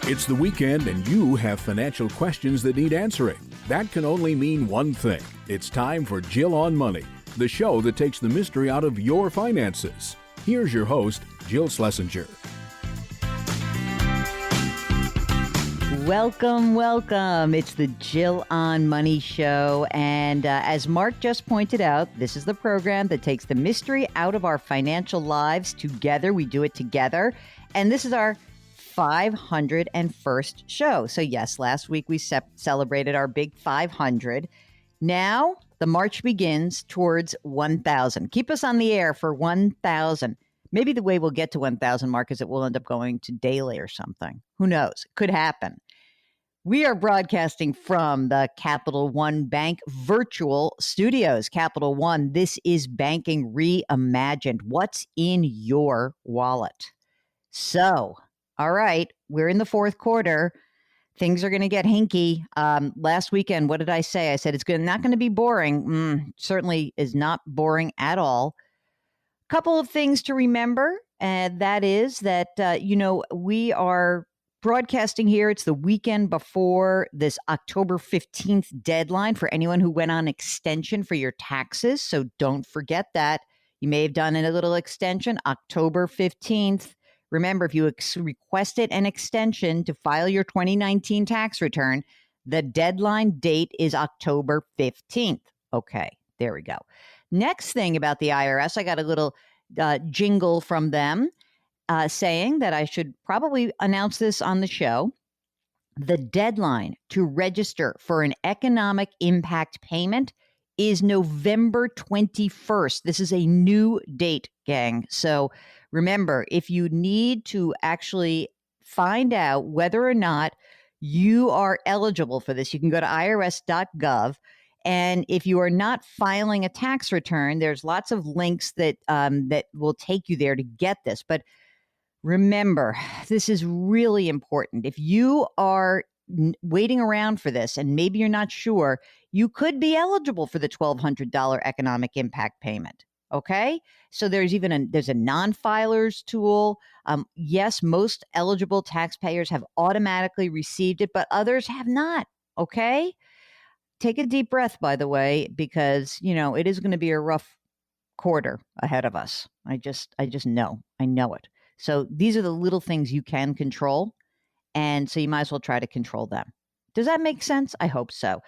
It's the weekend and you have financial questions that need answering. That can only mean one thing. It's time for Jill on Money, the show that takes the mystery out of your finances. Here's your host, Jill Schlesinger. Welcome, welcome. It's the Jill on Money show. And as Mark just pointed out, this is the program that takes the mystery out of our financial lives together. We do it together. And this is our 501st show. So yes, last week we celebrated our big 500. Now the march begins towards 1,000. Keep us on the air for 1,000. Maybe the way we'll get to 1,000, Mark, is it will end up going to daily or something. Who knows? Could happen. We are broadcasting from the Capital One Bank virtual studios. Capital One, this is banking reimagined. What's in your wallet? So, all right, we're in the fourth quarter. Things are going to get hinky. Last weekend, what did I say? I said it's not going to be boring. Certainly is not boring at all. Couple of things to remember, and that is that, we are broadcasting here. It's the weekend before this October 15th deadline for anyone who went on extension for your taxes. So don't forget that. You may have done a little extension, October 15th. Remember, if you requested an extension to file your 2019 tax return, the deadline date is October 15th. Okay, there we go. Next thing about the IRS, I got a little jingle from them saying that I should probably announce this on the show. The deadline to register for an economic impact payment is November 21st. This is a new date, gang. So remember, if you need to actually find out whether or not you are eligible for this, you can go to irs.gov. And if you are not filing a tax return, there's lots of links that will take you there to get this. But remember, this is really important. If you are waiting around for this and maybe you're not sure, you could be eligible for the $1,200 economic impact payment. Okay, so there's a non-filers tool. Yes, most eligible taxpayers have automatically received it, but others have not. Okay. Take a deep breath, by the way, because, it is going to be a rough quarter ahead of us. I just know. I know it. So these are the little things you can control. And so you might as well try to control them. Does that make sense? I hope so.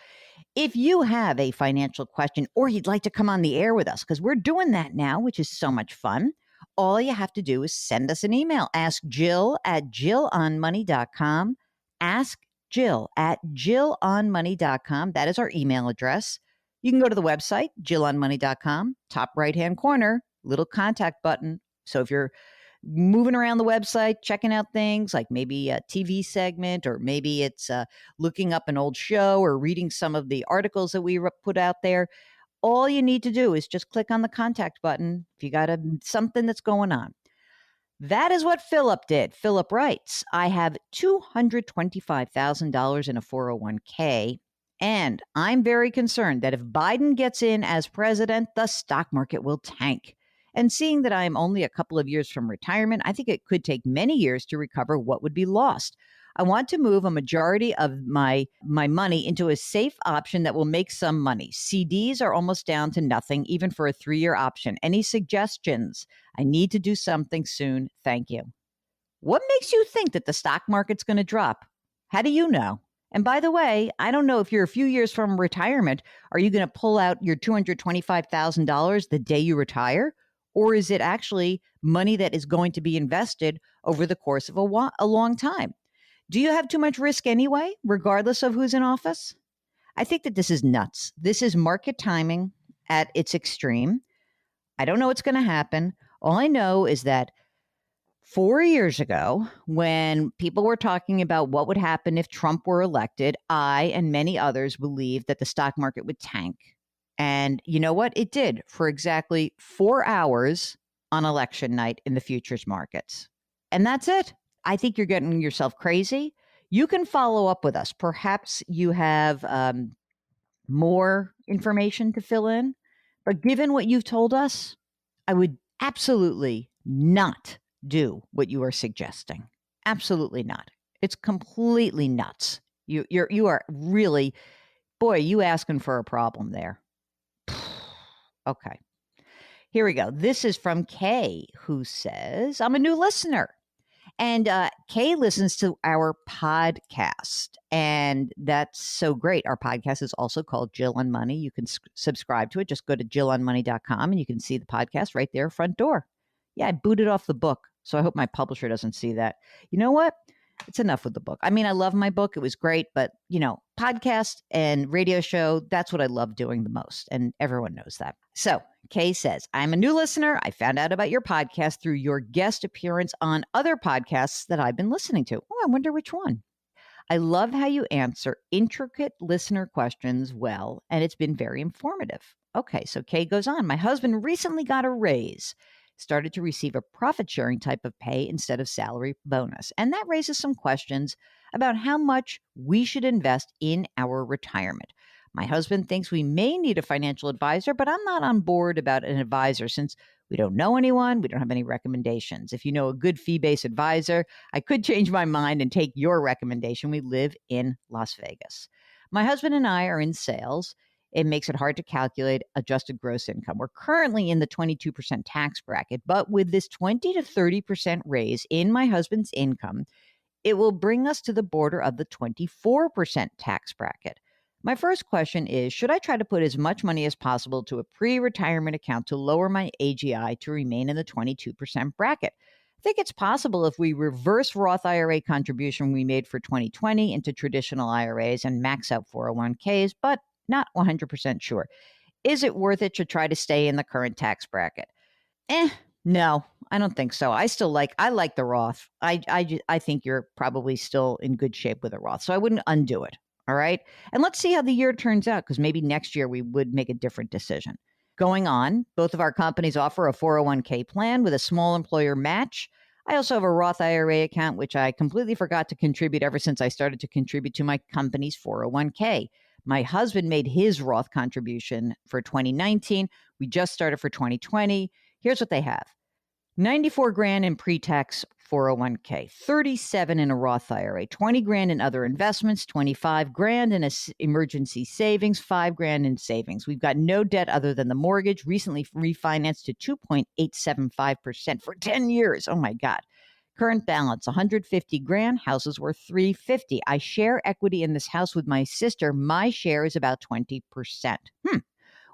If you have a financial question or you'd like to come on the air with us, because we're doing that now, which is so much fun, all you have to do is send us an email. Ask Jill at jillonmoney.com. Ask Jill at jillonmoney.com. That is our email address. You can go to the website, jillonmoney.com, top right-hand corner, little contact button. So if you're moving around the website, checking out things like maybe a TV segment, or maybe it's looking up an old show or reading some of the articles that we put out there, all you need to do is just click on the contact button if you got something that's going on. That is what Philip did. Philip writes, I have $225,000 in a 401k, and I'm very concerned that if Biden gets in as president, the stock market will tank. And seeing that I am only a couple of years from retirement, I think it could take many years to recover what would be lost. I want to move a majority of my money into a safe option that will make some money. CDs are almost down to nothing, even for a 3-year option. Any suggestions? I need to do something soon. Thank you. What makes you think that the stock market's going to drop? How do you know? And by the way, I don't know if you're a few years from retirement, are you going to pull out your $225,000 the day you retire? Or is it actually money that is going to be invested over the course of a long time? Do you have too much risk anyway, regardless of who's in office? I think that this is nuts. This is market timing at its extreme. I don't know what's going to happen. All I know is that 4 years ago, when people were talking about what would happen if Trump were elected, I and many others believed that the stock market would tank. And you know what? It did for exactly 4 hours on election night in the futures markets. And that's it. I think you're getting yourself crazy. You can follow up with us. Perhaps you have more information to fill in. But given what you've told us, I would absolutely not do what you are suggesting. Absolutely not. It's completely nuts. You are really, boy, you asking for a problem there. Okay. Here we go. This is from Kay, who says, I'm a new listener. And Kay listens to our podcast, and that's so great. Our podcast is also called Jill on Money. You can subscribe to it. Just go to jillonmoney.com and you can see the podcast right there, front door. Yeah, I booted off the book, so I hope my publisher doesn't see that. You know what? It's enough with the book. I mean, I love my book. It was great, but, podcast and radio show, that's what I love doing the most, and everyone knows that. So Kay says, I'm a new listener. I found out about your podcast through your guest appearance on other podcasts that I've been listening to. Oh, I wonder which one. I love how you answer intricate listener questions well, and it's been very informative. Okay, so Kay goes on. My husband recently got a raise, started to receive a profit-sharing type of pay instead of salary bonus, and that raises some questions about how much we should invest in our retirement. My husband thinks we may need a financial advisor, but I'm not on board about an advisor since we don't know anyone. We don't have any recommendations. If you know a good fee-based advisor, I could change my mind and take your recommendation. We live in Las Vegas. My husband and I are in sales. It makes it hard to calculate adjusted gross income. We're currently in the 22% tax bracket, but with this 20 to 30% raise in my husband's income, it will bring us to the border of the 24% tax bracket. My first question is, should I try to put as much money as possible to a pre-retirement account to lower my AGI to remain in the 22% bracket? I think it's possible if we reverse Roth IRA contribution we made for 2020 into traditional IRAs and max out 401ks, but not 100% sure. Is it worth it to try to stay in the current tax bracket? No, I don't think so. I like the Roth. I think you're probably still in good shape with a Roth, so I wouldn't undo it. All right. And let's see how the year turns out, because maybe next year we would make a different decision. Going on, both of our companies offer a 401k plan with a small employer match. I also have a Roth IRA account, which I completely forgot to contribute ever since I started to contribute to my company's 401k. My husband made his Roth contribution for 2019. We just started for 2020. Here's what they have. 94 grand in pre-tax 401k, 37 in a Roth IRA, 20 grand in other investments, 25 grand in emergency savings, 5 grand in savings. We've got no debt other than the mortgage, recently refinanced to 2.875% for 10 years. Oh my God. Current balance, 150 grand, house is worth 350. I share equity in this house with my sister. My share is about 20%.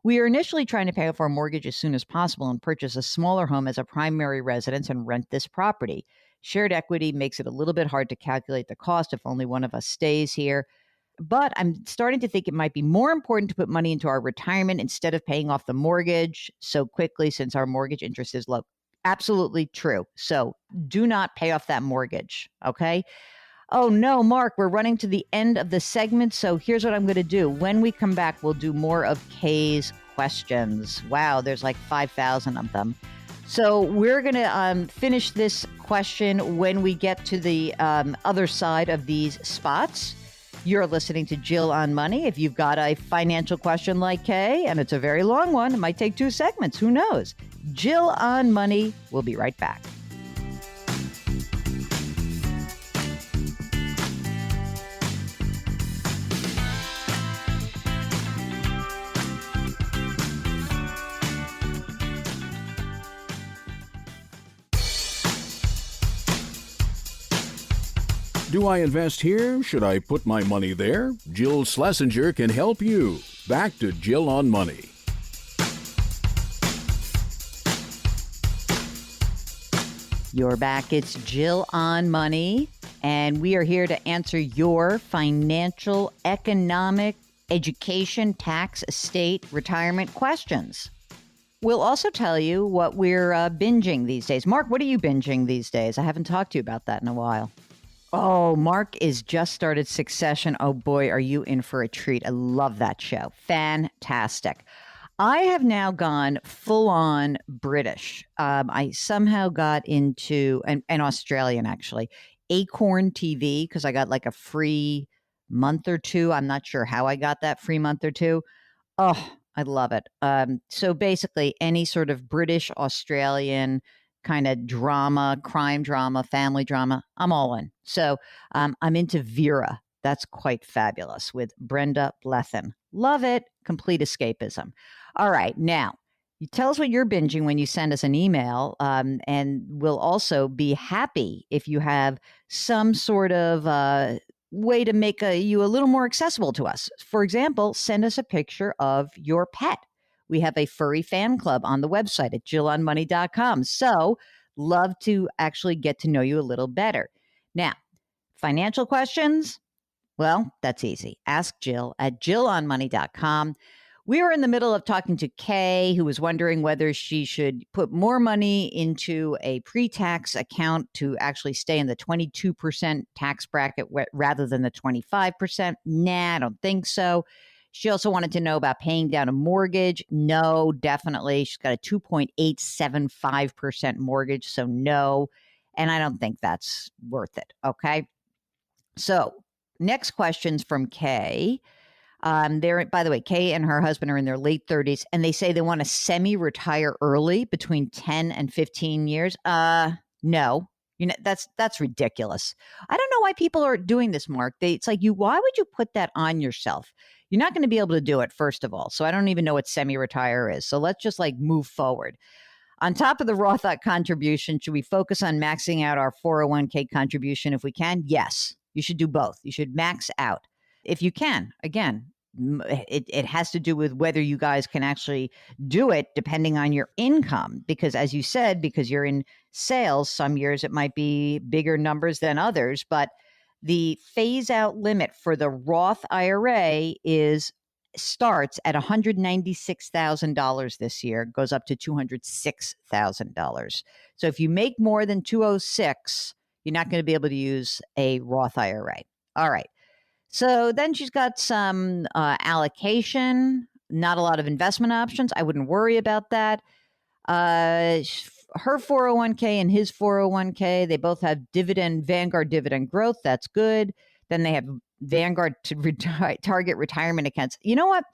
We are initially trying to pay off our mortgage as soon as possible and purchase a smaller home as a primary residence and rent this property. Shared equity makes it a little bit hard to calculate the cost if only one of us stays here. But I'm starting to think it might be more important to put money into our retirement instead of paying off the mortgage so quickly since our mortgage interest is low. Absolutely true. So do not pay off that mortgage, okay? Oh no, Mark, we're running to the end of the segment. So here's what I'm going to do. When we come back, we'll do more of Kay's questions. Wow, there's like 5,000 of them. So we're going to finish this question when we get to the other side of these spots. You're listening to Jill on Money. If you've got a financial question like Kay, and it's a very long one, it might take 2 segments. Who knows? Jill on Money. We'll be right back. Do I invest here? Should I put my money there? Jill Schlesinger can help you. Back to Jill on Money. You're back. It's Jill on Money, and we are here to answer your financial, economic, education, tax, estate, retirement questions. We'll also tell you what we're binging these days. Mark, what are you binging these days? I haven't talked to you about that in a while. Oh, Mark is just started Succession. Oh boy, are you in for a treat. I love that show. Fantastic. I have now gone full on British. I somehow got into, and Australian actually, Acorn TV, because I got like a free month or two. I'm not sure how I got that free month or two. Oh, I love it. So basically any sort of British, Australian kind of drama, crime drama, family drama, I'm all in. So I'm into Vera. That's quite fabulous with Brenda Blethyn. Love it. Complete escapism. All right. Now, you tell us what you're binging when you send us an email, and we'll also be happy if you have some sort of way to make you a little more accessible to us. For example, send us a picture of your pet. We have a furry fan club on the website at jillonmoney.com. So love to actually get to know you a little better. Now, financial questions? Well, that's easy. Ask Jill at jillonmoney.com. We were in the middle of talking to Kay, who was wondering whether she should put more money into a pre-tax account to actually stay in the 22% tax bracket rather than the 25%. Nah, I don't think so. She also wanted to know about paying down a mortgage. No, definitely. She's got a 2.875% mortgage, so no. And I don't think that's worth it, okay? So next question's from Kay. By the way, Kay and her husband are in their late 30s, and they say they want to semi-retire early between 10 and 15 years. No, that's ridiculous. I don't know why people are doing this, Mark. It's like why would you put that on yourself? You're not going to be able to do it, first of all. So I don't even know what semi-retire is. So let's just move forward. On top of the Roth contribution, should we focus on maxing out our 401k contribution if we can? Yes, you should do both. You should max out if you can. Again, it has to do with whether you guys can actually do it depending on your income. Because as you said, because you're in sales, some years it might be bigger numbers than others. But the phase out limit for the Roth IRA starts at $196,000 this year, goes up to $206,000. So if you make more than 206, you're not going to be able to use a Roth IRA. All right. So then she's got some allocation, not a lot of investment options. I wouldn't worry about that. Her 401k and his 401k, they both have Vanguard dividend growth. That's good. Then they have Vanguard target retirement accounts. You know what,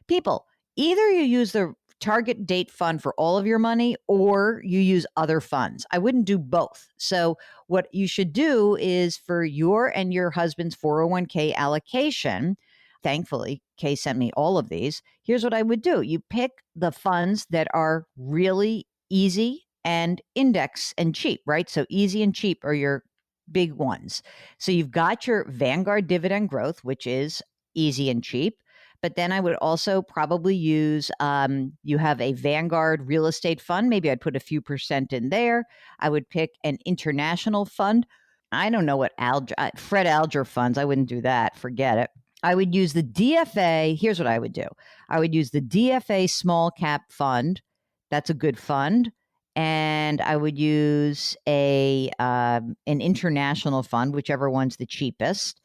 people, either you use the target date fund for all of your money or you use other funds. I wouldn't do both. So what you should do is for your and your husband's 401k allocation, thankfully, Kay sent me all of these. Here's what I would do. You pick the funds that are really easy and index and cheap, right? So easy and cheap are your big ones. So you've got your Vanguard dividend growth, which is easy and cheap. But then I would also probably use, you have a Vanguard real estate fund. Maybe I'd put a few percent in there. I would pick an international fund. I don't know what Fred Alger funds. I wouldn't do that. Forget it. I would use the DFA. Here's what I would do. I would use the DFA small cap fund. That's a good fund. And I would use an international fund, whichever one's the cheapest.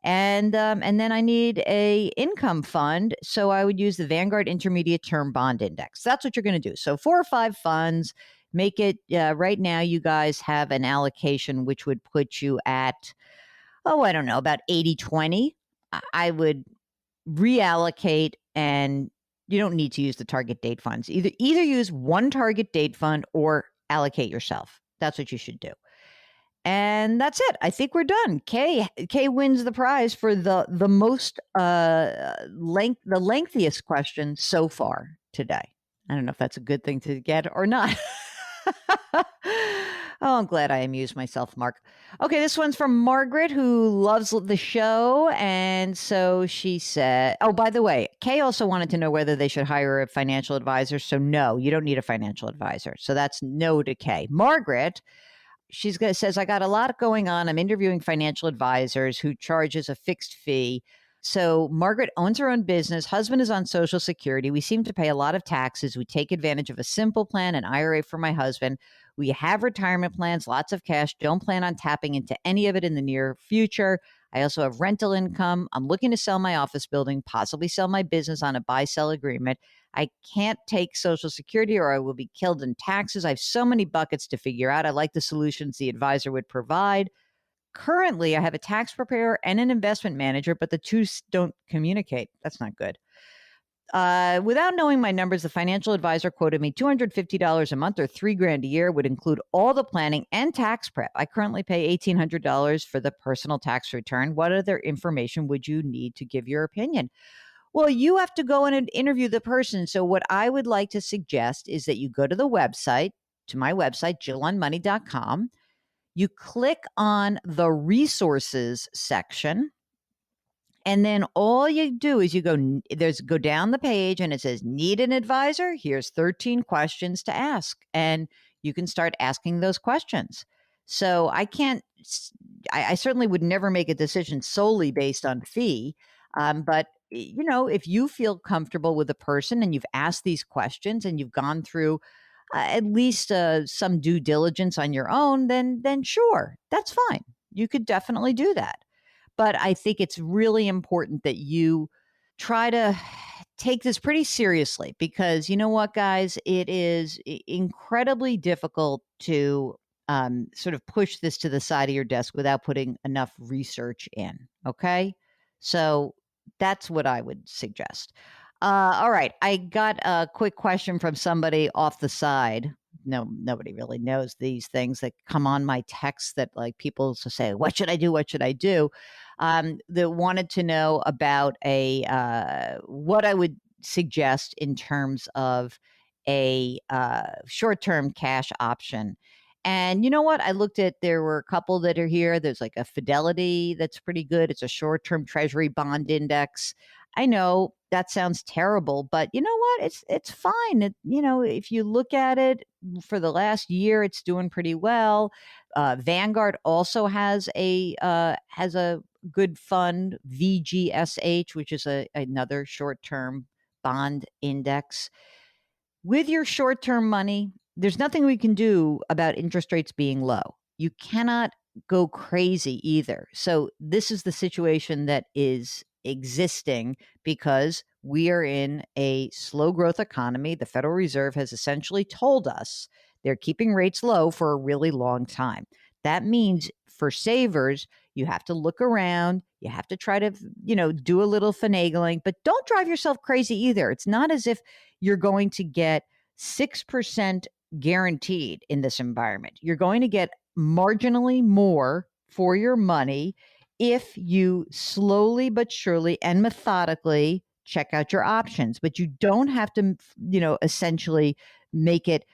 And then I need a income fund. So I would use the Vanguard Intermediate Term Bond Index. That's what you're going to do. So 4 or 5 funds, make it right now you guys have an allocation which would put you at, I don't know, about 80-20. I would reallocate, and you don't need to use the target date funds. Either use one target date fund or allocate yourself. That's what you should do. And that's it. I think we're done. Kay wins the prize for the most the lengthiest question so far today. I don't know if that's a good thing to get or not. Oh, I'm glad I amused myself, Mark. Okay, this one's from Margaret, who loves the show. And so she said, oh, by the way, Kay also wanted to know whether they should hire a financial advisor. So no, you don't need a financial advisor. So that's no to Kay. Margaret, says, I got a lot going on. I'm interviewing financial advisors who charges a fixed fee. So Margaret owns her own business. Husband is on Social Security. We seem to pay a lot of taxes. We take advantage of a simple plan, an IRA for my husband. We have retirement plans, lots of cash. Don't plan on tapping into any of it in the near future. I also have rental income. I'm looking to sell my office building, possibly sell my business on a buy-sell agreement. I can't take Social Security or I will be killed in taxes. I have so many buckets to figure out. I like the solutions the advisor would provide. Currently, I have a tax preparer and an investment manager, but the two don't communicate. That's not good. Without knowing my numbers, the financial advisor quoted me $250 a month or $3,000 a year would include all the planning and tax prep. I currently pay $1,800 for the personal tax return. What other information would you need to give your opinion? Well, you have to go in and interview the person. So what I would like to suggest is that you go to the website, to my website, jillonmoney.com. You click on the resources section. And then all you do is you go down the page and it says, need an advisor? Here's 13 questions to ask. And you can start asking those questions. So I certainly would never make a decision solely based on fee. But, if you feel comfortable with a person and you've asked these questions and you've gone through at least some due diligence on your own, then sure, that's fine. You could definitely do that. But I think it's really important that you try to take this pretty seriously because you know what, guys, it is incredibly difficult to sort of push this to the side of your desk without putting enough research in. Okay. So that's what I would suggest. All right. I got a quick question from somebody off the side. No, nobody really knows these things that come on my text that like people say, what should I do? What should I do? That wanted to know about what I would suggest in terms of a short-term cash option. And you know what? I looked at, there were a couple that are here. There's like a Fidelity that's pretty good. It's a short-term treasury bond index. I know that sounds terrible, but you know what? It's fine. If you look at it for the last year, it's doing pretty well. Vanguard also has a good fund, VGSH, which is another short-term bond index. With your short-term money, there's nothing we can do about interest rates being low. You cannot go crazy either. So this is the situation that is existing because we are in a slow growth economy. The Federal Reserve has essentially told us they're keeping rates low for a really long time. That means for savers, you have to look around. You have to try to, do a little finagling, but don't drive yourself crazy either. It's not as if you're going to get 6% guaranteed in this environment. You're going to get marginally more for your money if you slowly but surely and methodically check out your options. But you don't have to, essentially make it,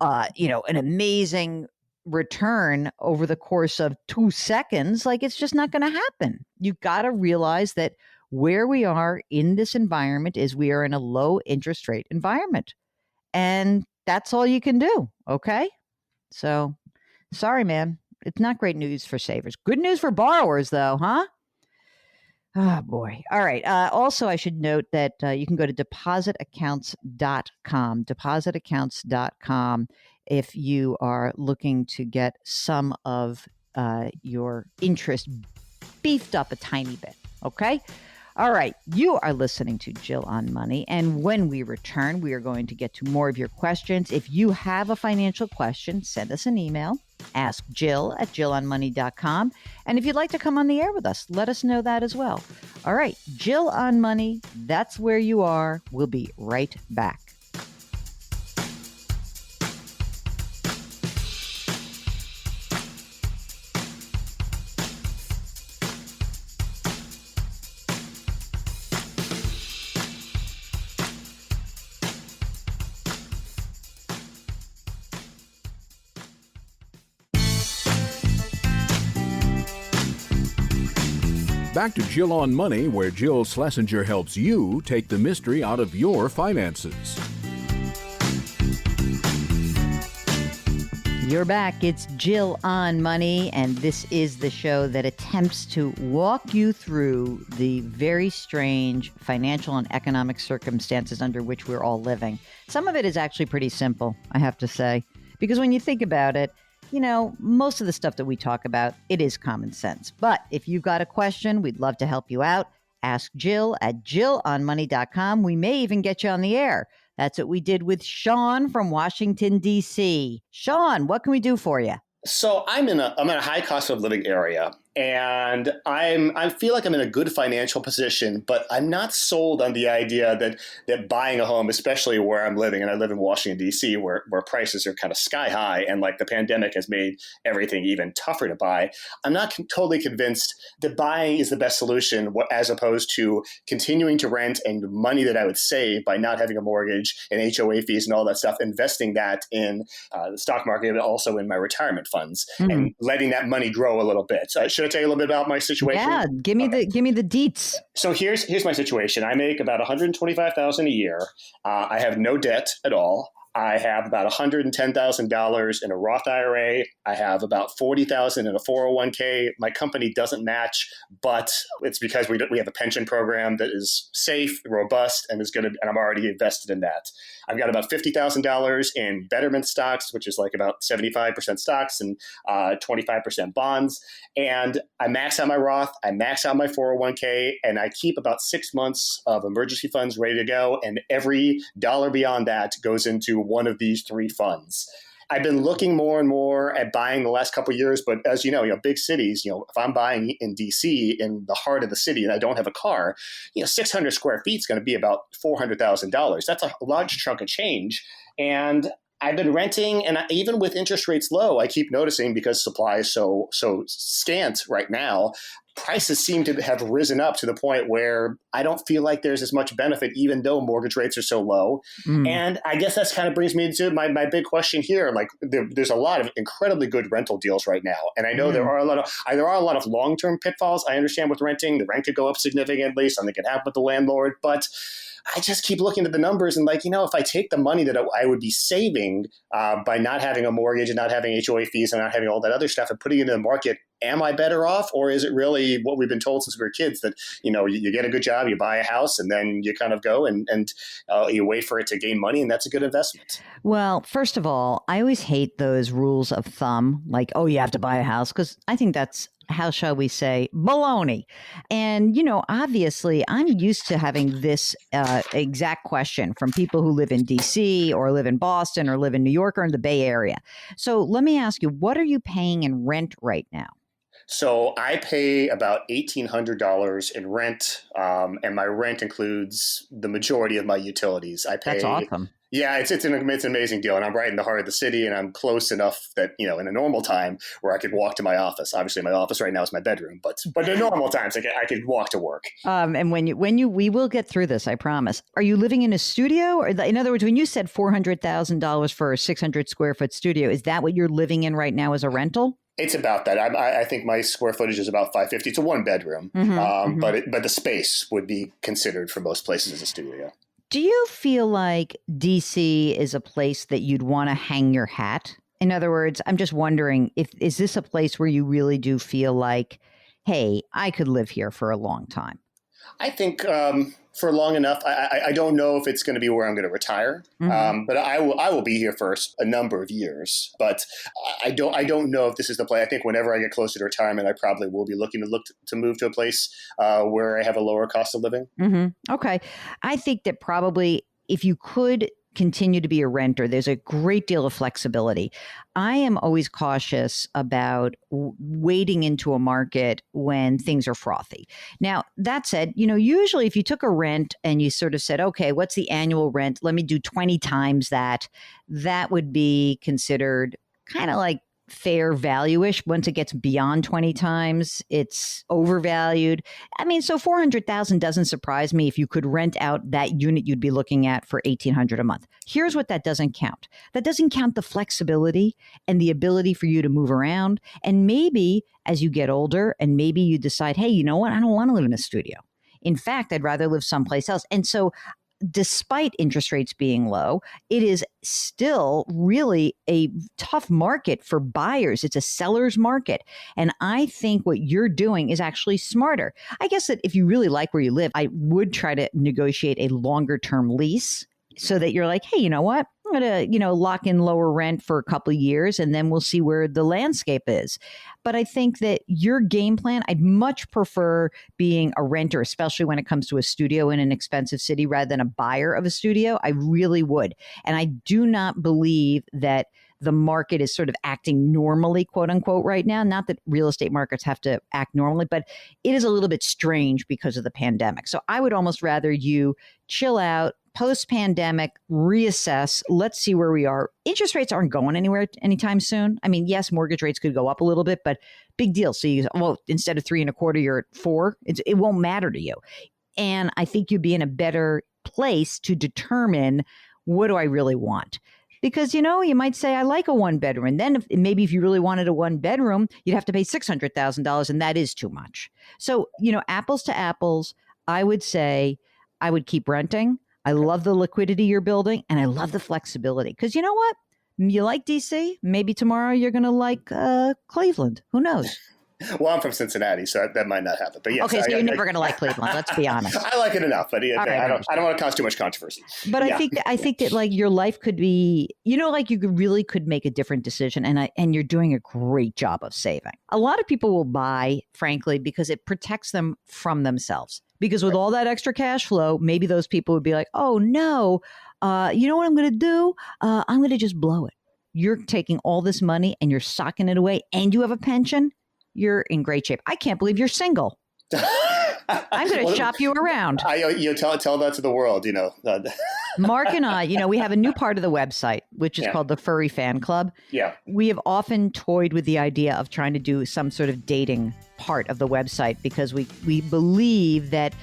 an amazing return over the course of 2 seconds. Like it's just not going to happen. You've got to realize that where we are in this environment is we are in a low interest rate environment. And that's all you can do. Okay. So sorry, man. It's not great news for savers. Good news for borrowers, though, huh? Oh, boy. All right. Also, I should note that you can go to depositaccounts.com, depositaccounts.com, if you are looking to get some of your interest beefed up a tiny bit. Okay. All right. You are listening to Jill on Money. And when we return, we are going to get to more of your questions. If you have a financial question, send us an email. Ask Jill at jillonmoney.com. And if you'd like to come on the air with us, let us know that as well. All right. Jill on Money. That's where you are. We'll be right back. Back to Jill on Money, where Jill Schlesinger helps you take the mystery out of your finances. You're back. It's Jill on Money, and this is the show that attempts to walk you through the very strange financial and economic circumstances under which we're all living. Some of it is actually pretty simple, I have to say, because when you think about it, most of the stuff that we talk about, it is common sense. But if you've got a question, we'd love to help you out. Ask Jill at jillonmoney.com. We may even get you on the air. That's what we did with Sean from Washington, D.C. Sean, what can we do for you? So I'm in a high cost of living area, And I feel like I'm in a good financial position, but I'm not sold on the idea that buying a home, especially where I'm living, and I live in Washington, D.C., where prices are kind of sky high, and like the pandemic has made everything even tougher to buy. I'm not totally convinced that buying is the best solution, as opposed to continuing to rent and the money that I would save by not having a mortgage and HOA fees and all that stuff, investing that in the stock market and also in my retirement funds and letting that money grow a little bit. So should I tell you a little bit about my situation? Yeah, give me the deets. So here's my situation. I make about $125,000 a year. I have no debt at all. I have about $110,000 in a Roth IRA. I have about $40,000 in a 401k. My company doesn't match, but it's because we have a pension program that is safe, robust, and and I'm already invested in that. I've got about $50,000 in Betterment stocks, which is like about 75% stocks and 25% bonds. And I max out my Roth, I max out my 401k, and I keep about 6 months of emergency funds ready to go. And every dollar beyond that goes into one of these three funds. I've been looking more and more at buying the last couple of years, but as you know, big cities, if I'm buying in DC, in the heart of the city, and I don't have a car, 600 square feet is going to be about $400,000. That's a large chunk of change. And I've been renting, and even with interest rates low, I keep noticing, because supply is so scant right now, prices seem to have risen up to the point where I don't feel like there's as much benefit, even though mortgage rates are so low. And I guess that's kind of brings me to my big question here. Like there's a lot of incredibly good rental deals right now. And I know there are a lot of long-term pitfalls. I understand with renting, the rent could go up significantly. Something could happen with the landlord, but I just keep looking at the numbers and if I take the money that I would be saving by not having a mortgage and not having HOA fees and not having all that other stuff and putting it in the market, am I better off? Or is it really what we've been told since we were kids that, you get a good job, you buy a house, and then you kind of go and you wait for it to gain money, and that's a good investment? Well, first of all, I always hate those rules of thumb, like, oh, you have to buy a house, because I think that's, how shall we say, baloney. And, obviously, I'm used to having this exact question from people who live in D.C. or live in Boston or live in New York or in the Bay Area. So let me ask you, what are you paying in rent right now? So I pay about $1,800 in rent, and my rent includes the majority of my utilities. That's awesome. Yeah, it's an amazing deal, and I'm right in the heart of the city, and I'm close enough that in a normal time where I could walk to my office. Obviously, my office right now is my bedroom, but in normal times I could walk to work. And we will get through this, I promise. Are you living in a studio, or in other words, when you said $400,000 for a 600 square foot studio, is that what you're living in right now as a rental? It's about that. I think my square footage is about 550. It's a one bedroom, but the space would be considered for most places as a studio. Do you feel like DC is a place that you'd want to hang your hat? In other words, I'm just wondering, is this a place where you really do feel like, hey, I could live here for a long time? I think for long enough. I don't know if it's going to be where I'm going to retire, but I will be here for a number of years. But I don't know if this is the play. I think whenever I get closer to retirement, I probably will be looking to move to a place where I have a lower cost of living. Okay, I think that probably if you could continue to be a renter, there's a great deal of flexibility. I am always cautious about wading into a market when things are frothy. Now, that said, usually if you took a rent and you sort of said, okay, what's the annual rent? Let me do 20 times that. That would be considered kind of like fair value-ish. Once it gets beyond 20 times, it's overvalued. I mean, so $400,000 doesn't surprise me if you could rent out that unit you'd be looking at for $1,800 a month. Here's what that doesn't count. That doesn't count the flexibility and the ability for you to move around. And maybe as you get older and maybe you decide, hey, you know what? I don't want to live in a studio. In fact, I'd rather live someplace else. And so despite interest rates being low, it is still really a tough market for buyers. It's a seller's market. And I think what you're doing is actually smarter. I guess that if you really like where you live, I would try to negotiate a longer term lease so that you're like, hey, you know what? I'm going to, lock in lower rent for a couple of years and then we'll see where the landscape is. But I think that your game plan, I'd much prefer being a renter, especially when it comes to a studio in an expensive city rather than a buyer of a studio. I really would. And I do not believe that the market is sort of acting normally, quote unquote, right now. Not that real estate markets have to act normally, but it is a little bit strange because of the pandemic. So I would almost rather you chill out, post-pandemic, reassess. Let's see where we are. Interest rates aren't going anywhere anytime soon. I mean, yes, mortgage rates could go up a little bit, but big deal. So instead of 3.25, you're at 4. It won't matter to you. And I think you'd be in a better place to determine, what do I really want? Because, you might say, I like a 1-bedroom. And then maybe if you really wanted a 1-bedroom, you'd have to pay $600,000, and that is too much. So, apples to apples, I would say I would keep renting. I love the liquidity you're building, and I love the flexibility. Because you know what? You like DC? Maybe tomorrow you're going to like Cleveland. Who knows? Well, I'm from Cincinnati, so that might not happen. But yes, okay, so you're never going to like Cleveland. Let's be honest. I like it enough, but I don't want to cause too much controversy. But yeah. I think that like your life could be, like you really could make a different decision, and you're doing a great job of saving. A lot of people will buy, frankly, because it protects them from themselves. Because with all that extra cash flow, maybe those people would be like, oh no, you know what I'm going to do? I'm going to just blow it. You're taking all this money and you're socking it away, and you have a pension. You're in great shape. I can't believe you're single. I'm going to shop you around. Tell that to the world, Mark and I, we have a new part of the website, which is called the Furry Fan Club. Yeah. We have often toyed with the idea of trying to do some sort of dating part of the website, because we believe that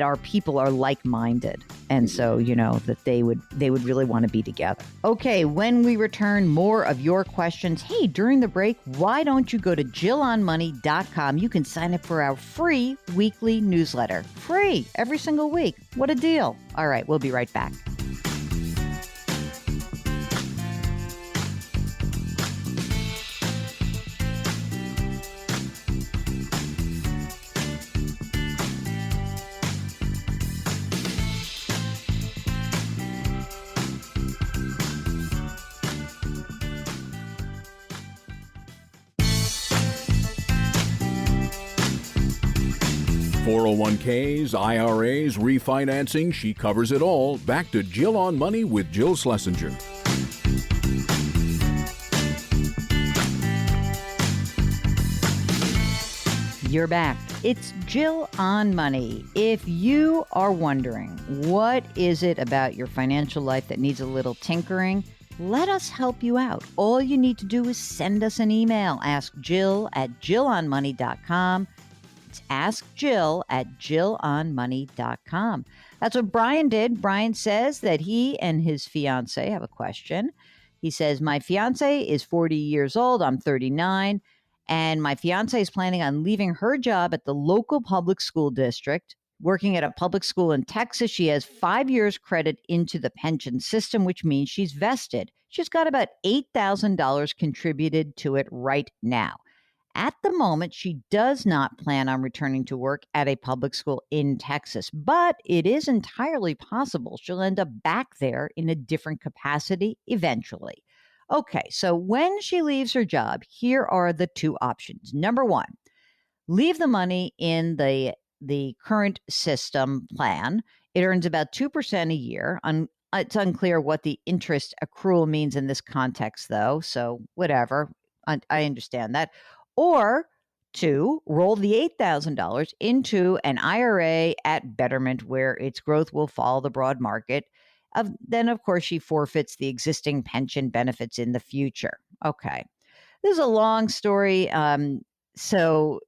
our people are like-minded. And so, that they would really want to be together. Okay, when we return, more of your questions. Hey, during the break, why don't you go to JillOnMoney.com? You can sign up for our free weekly newsletter. Free every single week. What a deal. All right, we'll be right back. .401ks, IRAs, refinancing, she covers it all. Back to Jill on Money with Jill Schlesinger. You're back. It's Jill on Money. If you are wondering, what is it about your financial life that needs a little tinkering? Let us help you out. All you need to do is send us an email. Ask Jill at JillOnMoney.com. Ask Jill at JillOnMoney.com. That's what Brian did. Brian says that he and his fiance have a question. He says, my fiance is 40 years old. I'm 39. And my fiance is planning on leaving her job at the local public school district, working at a public school in Texas. She has 5 years credit into the pension system, which means she's vested. She's got about $8,000 contributed to it right now. At the moment, she does not plan on returning to work at a public school in Texas, but it is entirely possible she'll end up back there in a different capacity eventually. Okay, so when she leaves her job, here are the two options. Number one, leave the money in the current system plan. It earns about 2% a year. It's unclear what the interest accrual means in this context, though, so whatever. I understand that. Or two, roll the $8,000 into an IRA at Betterment, where its growth will follow the broad market. Then, of course, she forfeits the existing pension benefits in the future. Okay. This is a long story. So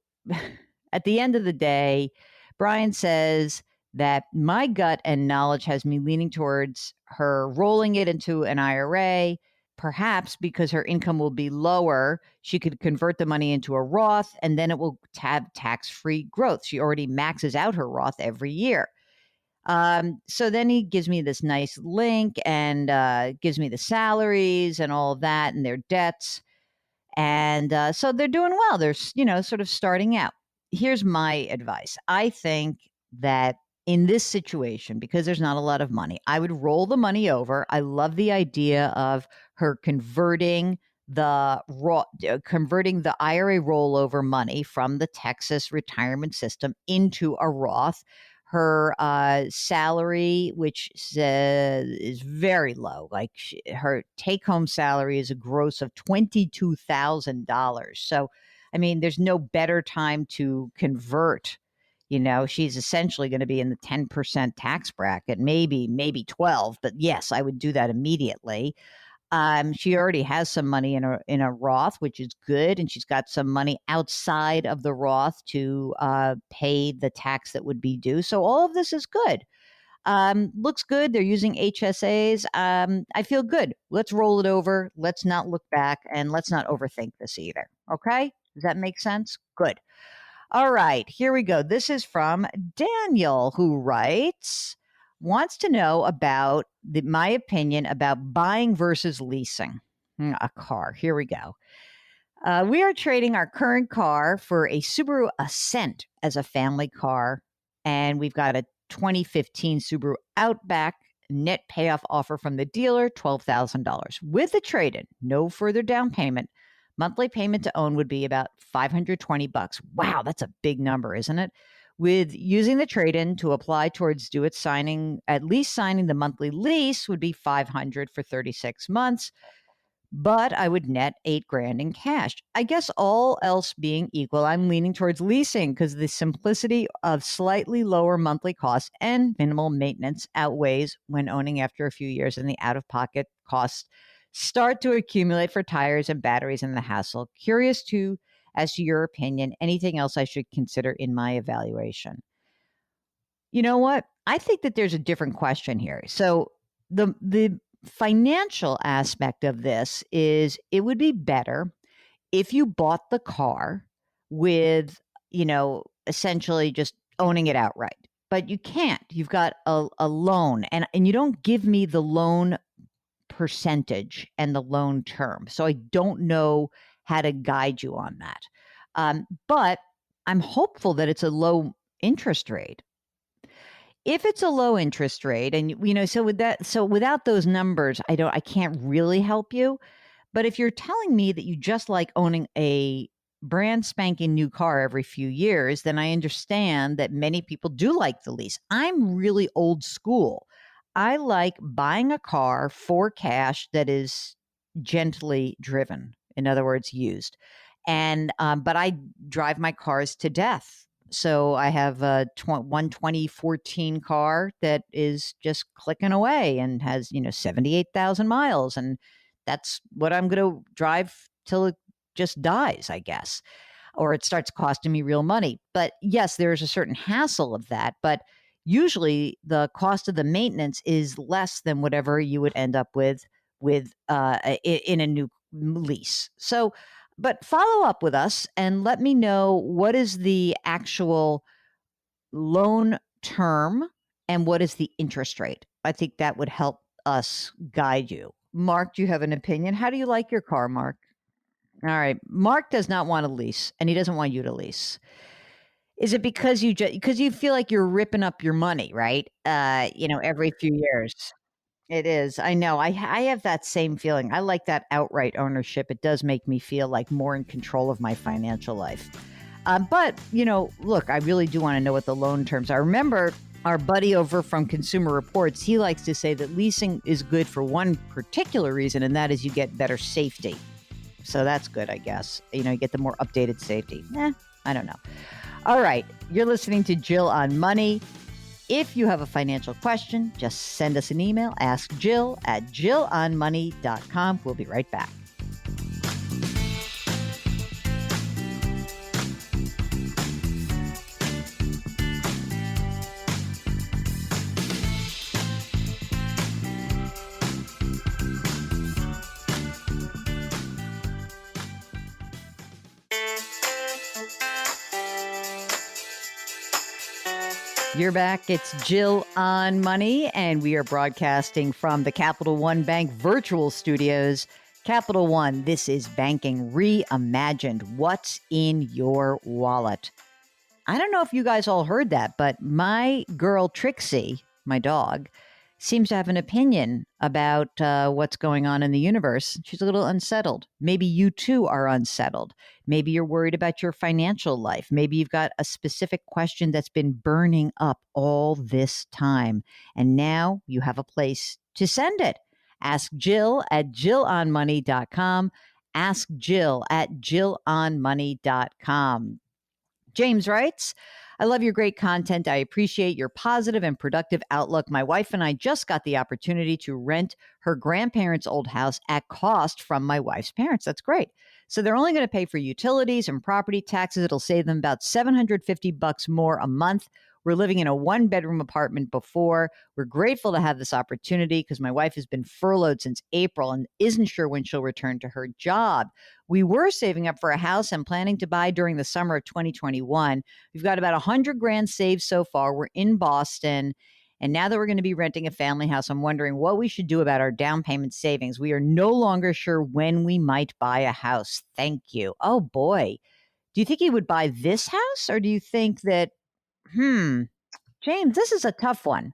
at the end of the day, Brian says that my gut and knowledge has me leaning towards her rolling it into an IRA. Perhaps because her income will be lower, she could convert the money into a Roth, and then it will have tax-free growth. She already maxes out her Roth every year. So then he gives me this nice link and gives me the salaries and all of that and their debts. And so they're doing well. They're, sort of starting out. Here's my advice. I think that in this situation, because there's not a lot of money, I would roll the money over. I love the idea of her converting the IRA rollover money from the Texas retirement system into a Roth. her salary, which is very low, like her take-home salary is a gross of $22,000. So, I mean, there's no better time to convert. She's essentially going to be in the 10% tax bracket, maybe 12, but yes, I would do that immediately. She already has some money in a Roth, which is good, and she's got some money outside of the Roth to pay the tax that would be due. So all of this is good. Looks good. They're using HSAs. I feel good. Let's roll it over. Let's not look back, and let's not overthink this either. Okay? Does that make sense? Good. All right, here we go. This is from Daniel, who wants to know about my opinion about buying versus leasing a car. Here we go. We are trading our current car for a Subaru Ascent as a family car, and we've got a 2015 Subaru Outback net payoff offer from the dealer, $12,000. With the trade-in, no further down payment. Monthly payment to own would be about $520. Wow, that's a big number, isn't it? With using the trade-in to apply towards at least signing the monthly lease would be $500 for 36 months. But I would net $8,000 in cash. I guess all else being equal, I'm leaning towards leasing because the simplicity of slightly lower monthly costs and minimal maintenance outweighs when owning after a few years, and the out-of-pocket costs start to accumulate for tires and batteries and the hassle. Curious as to your opinion, anything else I should consider in my evaluation? You know what? I think that there's a different question here. So the financial aspect of this is it would be better if you bought the car with, essentially just owning it outright. But you can't. You've got a loan, and you don't give me the loan percentage and the loan term. So I don't know how to guide you on that. But I'm hopeful that it's a low interest rate. If it's a low interest rate, and so without those numbers, I can't really help you. But if you're telling me that you just like owning a brand spanking new car every few years, then I understand that many people do like the lease. I'm really old school. I like buying a car for cash that is gently driven, in other words, used. And but I drive my cars to death. So I have a 2014 car that is just clicking away and has 78,000 miles, and that's what I'm going to drive till it just dies, I guess, or it starts costing me real money. But yes, there is a certain hassle of that, but usually the cost of the maintenance is less than whatever you would end up with in a new lease. So, but follow up with us and let me know what is the actual loan term and what is the interest rate. I think that would help us guide you. Mark, do you have an opinion? How do you like your car, Mark? All right. Mark does not want to lease, and he doesn't want you to lease. Is it because you feel like you're ripping up your money, right? Every few years. It is. I know. I have that same feeling. I like that outright ownership. It does make me feel like more in control of my financial life. But look, I really do want to know what the loan terms are. Remember, our buddy over from Consumer Reports, he likes to say that leasing is good for one particular reason, and that is you get better safety. So that's good, I guess. You get the more updated safety. I don't know. All right. You're listening to Jill on Money. If you have a financial question, just send us an email. Ask Jill at jillonmoney.com. We'll be right back. You're back. It's Jill on Money, and we are broadcasting from the Capital One Bank virtual studios. Capital One, this is banking reimagined. What's in your wallet? I don't know if you guys all heard that, but my girl Trixie, my dog, seems to have an opinion about what's going on in the universe. She's a little unsettled. Maybe you too are unsettled. Maybe you're worried about your financial life. Maybe you've got a specific question that's been burning up all this time, and now you have a place to send it. Ask Jill at JillOnMoney.com. Ask Jill at JillOnMoney.com. James writes, I love your great content. I appreciate your positive and productive outlook. My wife and I just got the opportunity to rent her grandparents' old house at cost from my wife's parents. That's great. So they're only going to pay for utilities and property taxes. It'll save them about $750 more a month. We're living in a one-bedroom apartment before. We're grateful to have this opportunity because my wife has been furloughed since April and isn't sure when she'll return to her job. We were saving up for a house and planning to buy during the summer of 2021. We've got about $100,000 saved so far. We're in Boston. And now that we're going to be renting a family house, I'm wondering what we should do about our down payment savings. We are no longer sure when we might buy a house. Thank you. Oh, boy. Do you think you would buy this house, or do you think that, James, this is a tough one.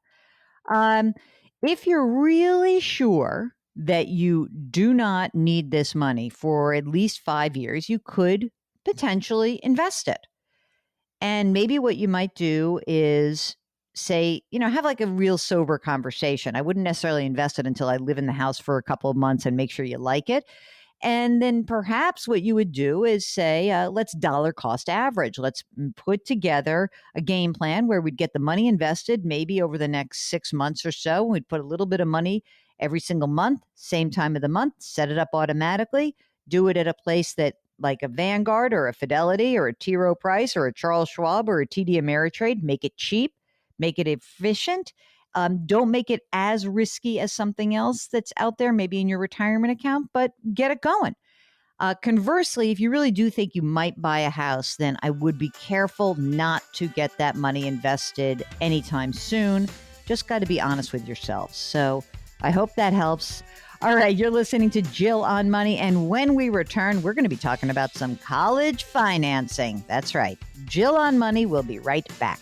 If you're really sure that you do not need this money for at least 5 years, you could potentially invest it. And maybe what you might do is say, have like a real sober conversation. I wouldn't necessarily invest it until I live in the house for a couple of months and make sure you like it. And then perhaps what you would do is say, let's dollar cost average. Let's put together a game plan where we'd get the money invested maybe over the next 6 months or so. We'd put a little bit of money every single month, same time of the month, set it up automatically, do it at a place that like a Vanguard or a Fidelity or a T. Rowe Price or a Charles Schwab or a TD Ameritrade, make it cheap, make it efficient. Don't make it as risky as something else that's out there, maybe in your retirement account, but get it going. Conversely, if you really do think you might buy a house, then I would be careful not to get that money invested anytime soon. Just got to be honest with yourselves. So I hope that helps. All right, you're listening to Jill on Money, and when we return, we're going to be talking about some college financing. That's right. Jill on Money will be right back.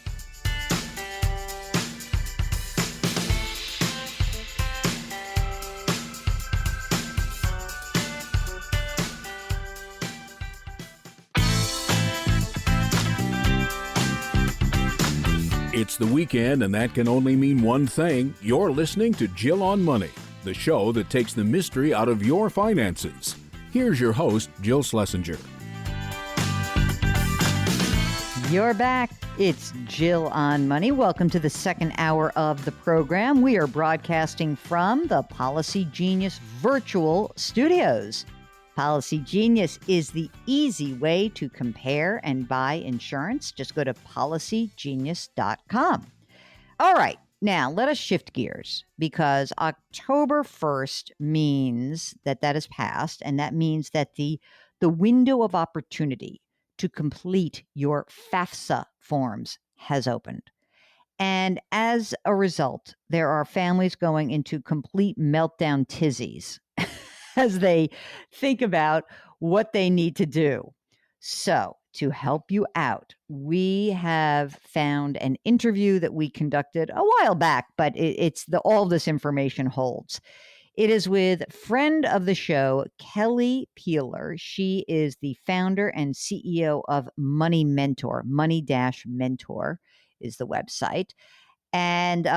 It's the weekend, and that can only mean one thing. You're listening to Jill on Money, the show that takes the mystery out of your finances. Here's your host, Jill Schlesinger. You're back. It's Jill on Money. Welcome to the second hour of the program. We are broadcasting from the Policy Genius virtual studios. Policy Genius is the easy way to compare and buy insurance. Just go to policygenius.com. All right, now let us shift gears because October 1st means that has passed, and that means that the window of opportunity to complete your FAFSA forms has opened. And as a result, there are families going into complete meltdown tizzies as they think about what they need to do. So to help you out, we have found an interview that we conducted a while back, but all this information holds. It is with friend of the show, Kelly Peeler. She is the founder and CEO of Money Mentor. Money-Mentor is the website. And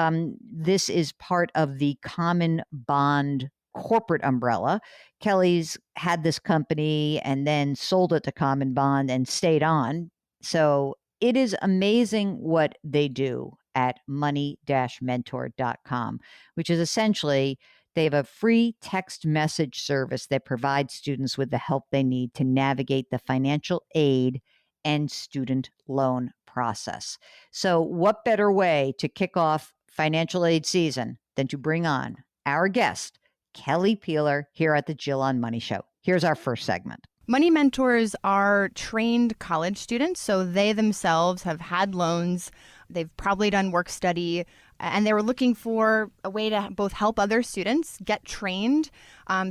this is part of the CommonBond corporate umbrella. Kelly's had this company and then sold it to CommonBond and stayed on. So it is amazing what they do at money-mentor.com, which is essentially they have a free text message service that provides students with the help they need to navigate the financial aid and student loan process. So what better way to kick off financial aid season than to bring on our guest, Kelly Peeler, here at the Jill on Money Show. Here's our first segment. Money mentors are trained college students, so they themselves have had loans. They've probably done work study, and they were looking for a way to both help other students get trained.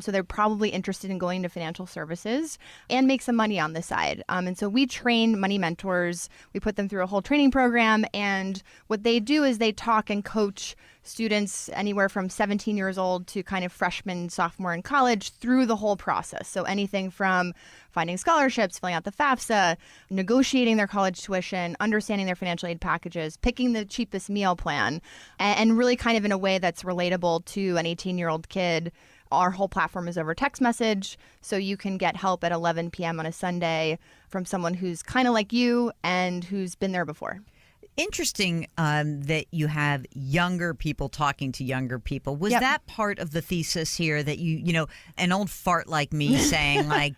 So they're probably interested in going to financial services and make some money on the side. And so we train money mentors. We put them through a whole training program. And what they do is they talk and coach students anywhere from 17 years old to kind of freshman, sophomore in college through the whole process. So anything from finding scholarships, filling out the FAFSA, negotiating their college tuition, understanding their financial aid packages, picking the cheapest meal plan, and really kind of in a way that's relatable to an 18-year-old kid. Our whole platform is over text message, so you can get help at 11 p.m. on a Sunday from someone who's kind of like you and who's been there before. Interesting that you have younger people talking to younger people. Was that part of the thesis here that you know, an old fart like me saying like,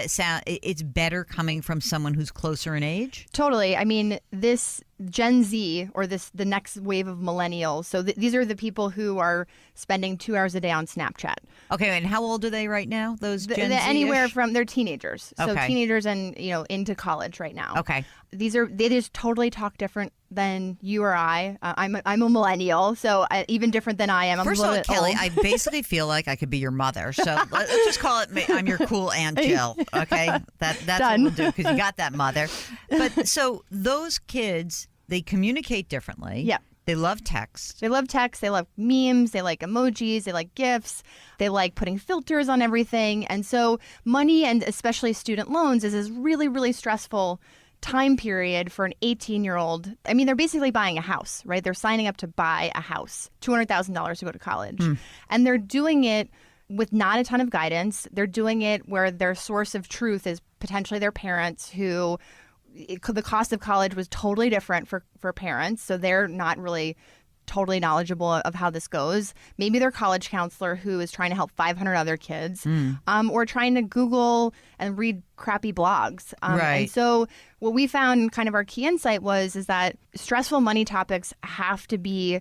sound, it's better coming from someone who's closer in age? Totally. I mean, this Gen Z or the next wave of millennials. So these are the people who are spending 2 hours a day on Snapchat. Okay, and how old are they right now? Those Gen Z-ish? Anywhere from they're teenagers. So Okay. teenagers and into college right now. Okay. They just totally talk different than you or I. I'm a millennial, so even different than I am. I'm First a of little all, bit Kelly, old. I basically feel like I could be your mother. So let's just call it I'm your cool Aunt Jill. Okay, that's Done. what we'll do because you got that mother. But so those kids, they communicate differently. Yeah. They love text. They love text. They love memes. They like emojis. They like GIFs. They like putting filters on everything. And so money, and especially student loans, is this really, really stressful time period for an 18-year-old. I mean, they're basically buying a house, right? They're signing up to buy a house, $200,000 to go to college. And they're doing it with not a ton of guidance. They're doing it where their source of truth is potentially their parents who the cost of college was totally different for parents. So they're not really totally knowledgeable of how this goes. Maybe their college counselor who is trying to help 500 other kids, or trying to Google and read crappy blogs. Right. And so what we found, kind of our key insight is that stressful money topics have to be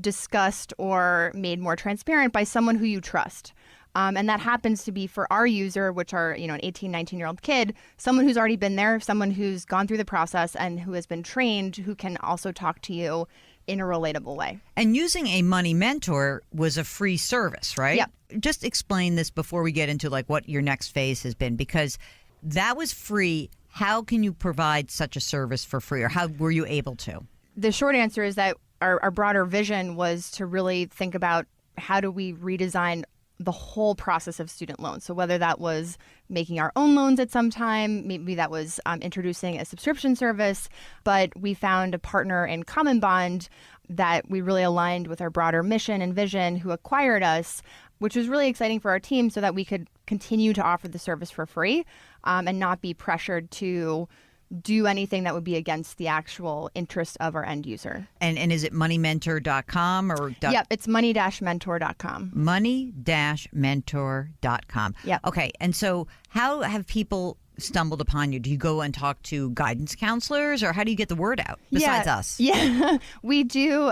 discussed or made more transparent by someone who you trust. And that happens to be for our user, which are, an 18, 19-year-old kid, someone who's already been there, someone who's gone through the process and who has been trained, who can also talk to you in a relatable way. And using a money mentor was a free service, right? Yep. Just explain this before we get into like what your next phase has been, because that was free. How can you provide such a service for free, or how were you able to? The short answer is that our broader vision was to really think about how do we redesign the whole process of student loans. So whether that was making our own loans at some time, maybe that was introducing a subscription service, but we found a partner in CommonBond that we really aligned with our broader mission and vision, who acquired us, which was really exciting for our team so that we could continue to offer the service for free and not be pressured to do anything that would be against the actual interest of our end user. And is it moneymentor.com or? Yep, it's money-mentor.com. Money-mentor.com. Yep. Okay, and so how have people stumbled upon you? Do you go and talk to guidance counselors, or how do you get the word out besides us? Yeah, we do.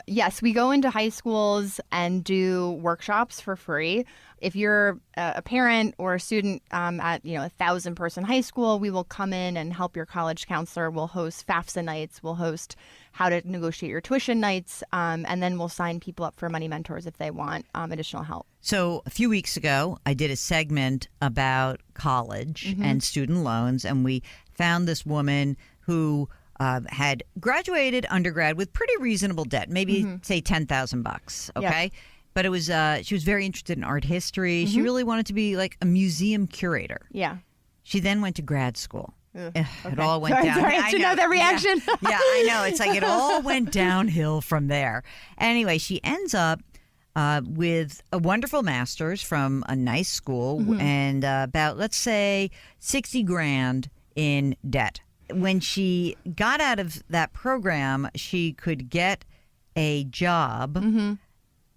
Yes, we go into high schools and do workshops for free. If you're a parent or a student at 1,000-person high school, we will come in and help your college counselor. We'll host FAFSA nights. We'll host how to negotiate your tuition nights, and then we'll sign people up for money mentors if they want additional help. So a few weeks ago, I did a segment about college and student loans, and we found this woman who had graduated undergrad with pretty reasonable debt, maybe say $10,000. Okay. Yeah. But it was she was very interested in art history. She really wanted to be like a museum curator. Yeah. She then went to grad school. Okay. It all went down. Sorry, I should know that reaction. Yeah, I know. It's like it all went downhill from there. Anyway, she ends up with a wonderful master's from a nice school and about, let's say, $60,000 in debt. When she got out of that program, she could get a job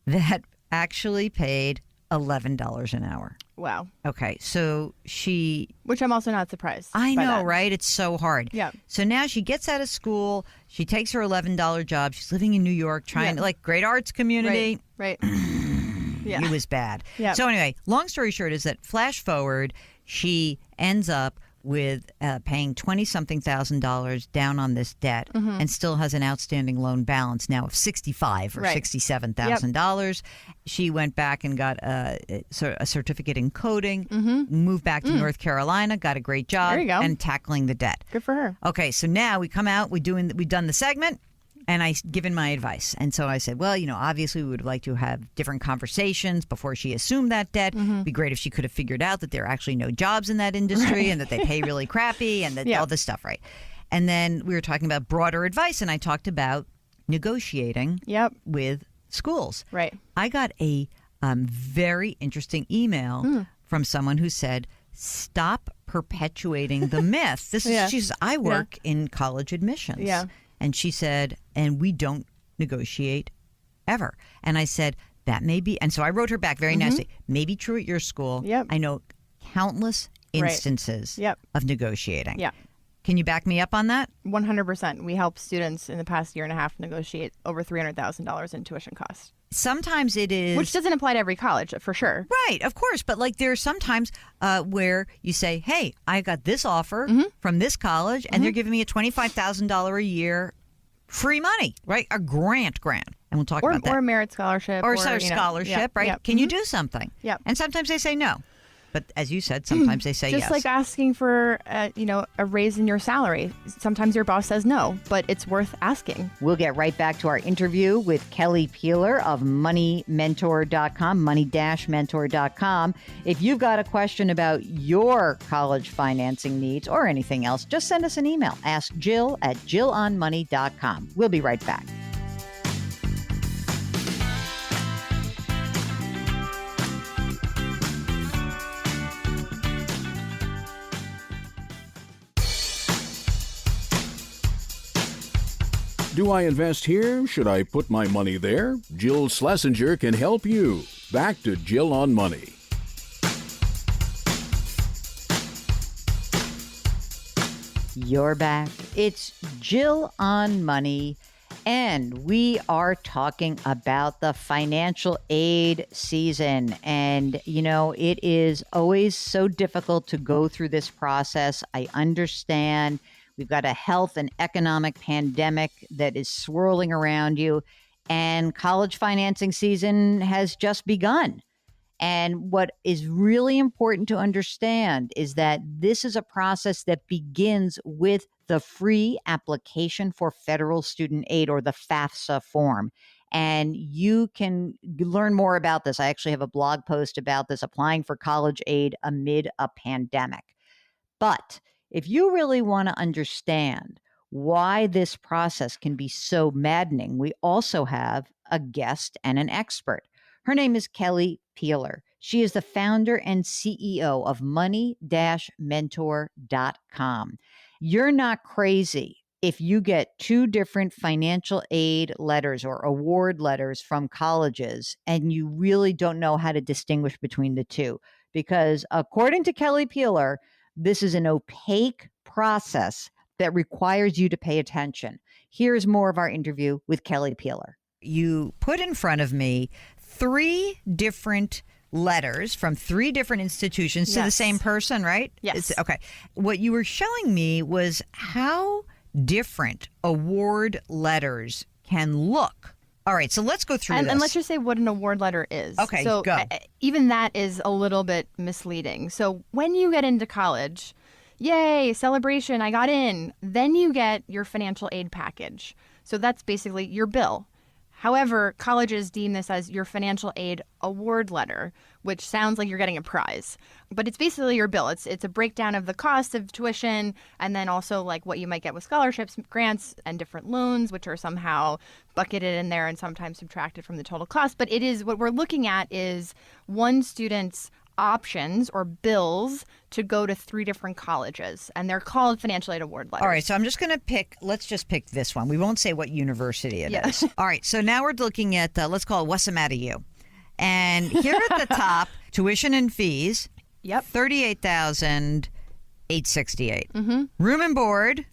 that actually paid $11 an hour. Wow. Okay, so Which I'm also not surprised. I by know, that. right? It's so hard. Yeah. So now she gets out of school. She takes her $11 job. She's living in New York, trying to, like, great arts community. Right. Yeah. It was bad. Yeah. So anyway, long story short is that flash forward, she ends up with paying $20-something thousand down on this debt and still has an outstanding loan balance now of $65,000 or $67,000. She went back and got a certificate in coding, moved back to North Carolina, got a great job, There you go. and tackling the debt. Good for her. Okay, so now we come out, we've done the segment. And I given my advice. And so I said, well, obviously we would like to have different conversations before she assumed that debt. It'd be great if she could have figured out that there are actually no jobs in that industry and that they pay really crappy and that all this stuff, right? And then we were talking about broader advice, and I talked about negotiating with schools. Right. I got a very interesting email from someone who said, stop perpetuating the myth. She says, I work in college admissions. Yeah. And she said, and we don't negotiate ever. And I said, that may be. And so I wrote her back very nicely. Maybe true at your school. Yep. I know countless instances of negotiating. Yeah. Can you back me up on that? 100%. We helped students in the past year and a half negotiate over $300,000 in tuition costs. Sometimes it is. Which doesn't apply to every college, for sure. Right, of course. But like there are sometimes where you say, hey, I got this offer from this college and they're giving me a $25,000 a year free money, right? A grant. And we'll talk about that. Or a merit scholarship. Or a scholarship, right? Can you do something? Yeah. And sometimes they say no. But as you said, sometimes they say yes. Just like asking for, a raise in your salary. Sometimes your boss says no, but it's worth asking. We'll get right back to our interview with Kelly Peeler of moneymentor.com, money-mentor.com. If you've got a question about your college financing needs or anything else, just send us an email. Ask Jill at jillonmoney.com. We'll be right back. Do I invest here? Should I put my money there? Jill Schlesinger can help you. Back to Jill on Money. You're back. It's Jill on Money, and we are talking about the financial aid season. And, it is always so difficult to go through this process. I understand. We've got a health and economic pandemic that is swirling around you, and college financing season has just begun. And what is really important to understand is that this is a process that begins with the free application for federal student aid, or the FAFSA form. And you can learn more about this. I actually have a blog post about this, applying for college aid amid a pandemic. But if you really want to understand why this process can be so maddening, we also have a guest and an expert. Her name is Kelly Peeler. She is the founder and CEO of money-mentor.com. You're not crazy if you get two different financial aid letters or award letters from colleges and you really don't know how to distinguish between the two. Because according to Kelly Peeler, this is an opaque process that requires you to pay attention. Here's more of our interview with Kelly Peeler. You put in front of me 3 different letters from 3 different institutions to the same person, right? Yes. Okay. What you were showing me was how different award letters can look. All right, so let's go through this. And let's just say what an award letter is. Okay, so go. Even that is a little bit misleading. So when you get into college, yay, celebration, I got in. Then you get your financial aid package. So that's basically your bill. However, colleges deem this as your financial aid award letter, which sounds like you're getting a prize. But it's basically your bill. It's a breakdown of the cost of tuition, and then also like what you might get with scholarships, grants, and different loans, which are somehow bucketed in there and sometimes subtracted from the total cost. But it is, what we're looking at is one student's options or bills to go to 3 different colleges, and they're called financial aid award letters. All right, so I'm just going to let's just pick this one. We won't say what university it is. All right, so now we're looking at, let's call it Wasamatta U. And here at the top, tuition and fees, $38,868. Room and board,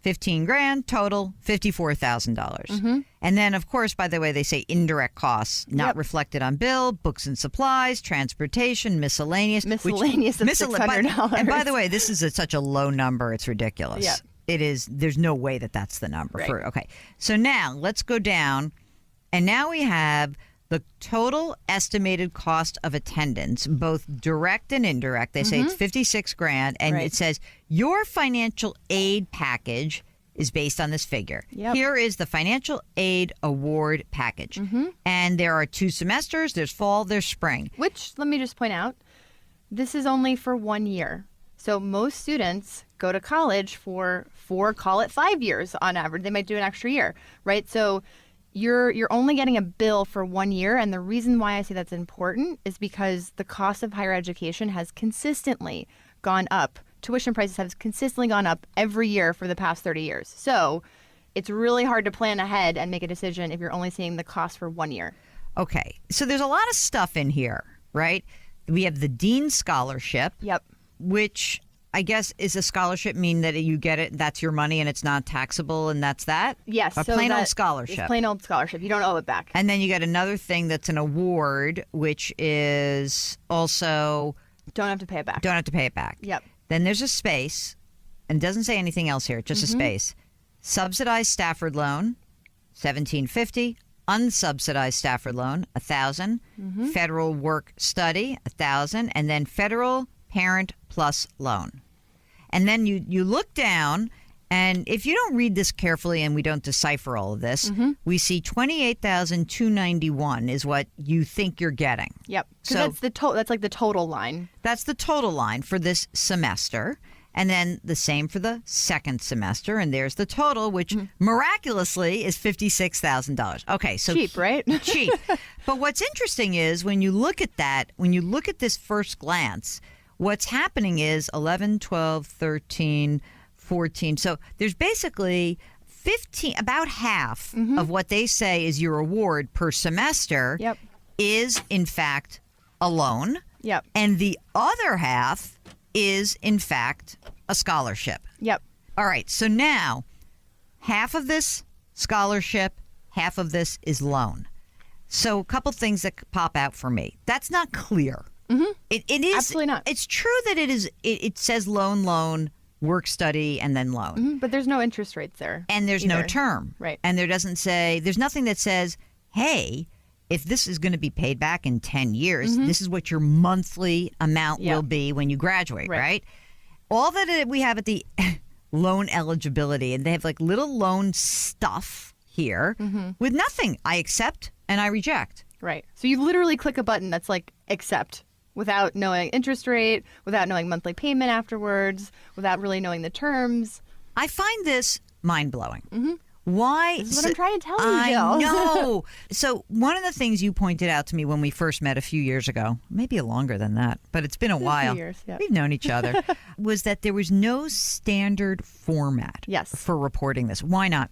$15,000, total $54,000. And then, of course, by the way, they say indirect costs not reflected on bill, books and supplies, transportation, miscellaneous. Miscellaneous of $600. And by the way, this is such a low number, it's ridiculous. Yep. It is. There's no way that's the number. Right. Okay, so now let's go down, and now we have the total estimated cost of attendance, both direct and indirect. They say it's $56,000, and it says your financial aid package is based on this figure. Yep. Here is the financial aid award package. And there are 2 semesters. There's fall, there's spring. Which, let me just point out, this is only for 1 year. So most students go to college for 4, call it 5 years on average. They might do an extra year, right? So you're only getting a bill for 1 year. And the reason why I say that's important is because the cost of higher education has consistently gone up. Tuition prices have consistently gone up every year for the past 30 years. So it's really hard to plan ahead and make a decision if you're only seeing the cost for 1 year. Okay. So there's a lot of stuff in here, right? We have the Dean Scholarship, Yep. which I guess is a scholarship, mean that you get it, that's your money and it's not taxable, and that's that? Yes. A so plain that old scholarship. is plain old scholarship. You don't owe it back. And then you get another thing that's an award, which is also Don't have to pay it back. don't have to pay it back. Yep. Then there's a space, and it doesn't say anything else here, just a space. Subsidized Stafford loan, $1,750. Unsubsidized Stafford loan, $1,000. Federal work study, $1,000, and then federal parent plus loan. And then you look down, and if you don't read this carefully and we don't decipher all of this, we see $28,291 is what you think you're getting. Yep. So- So that's like the total line. That's the total line for this semester. And then the same for the second semester. And there's the total, which miraculously is $56,000. Okay, so Cheap, right? cheap. But what's interesting is when you look at that, when you look at this first glance, what's happening is 11, 12, 13, 14. So there's basically 15, about half of what they say is your award per semester Yep. is, in fact, a loan. Yep. And the other half is, in fact, a scholarship. Yep. All right. So now, half of this scholarship, half of this is loan. So a couple things that pop out for me. That's not clear. It is Absolutely not. It's true that it is. It says loan, work study, and then loan, But there's no interest rates there. and there's no either. term. Right. And there's nothing that says, hey, if this is going to be paid back in 10 years, this is what your monthly amount Yeah. will be when you graduate, Right. right? All that we have at the loan eligibility, and they have like little loan stuff here with nothing. I accept and I reject. Right. So you literally click a button that's like accept without knowing interest rate, without knowing monthly payment afterwards, without really knowing the terms. I find this mind-blowing. Why? This is what I'm trying to tell you, I Jill. know. So one of the things you pointed out to me when we first met a few years ago, maybe longer than that, but it's been a while. years, yeah. We've known each other, was that there was no standard format Yes. for reporting this. Why not?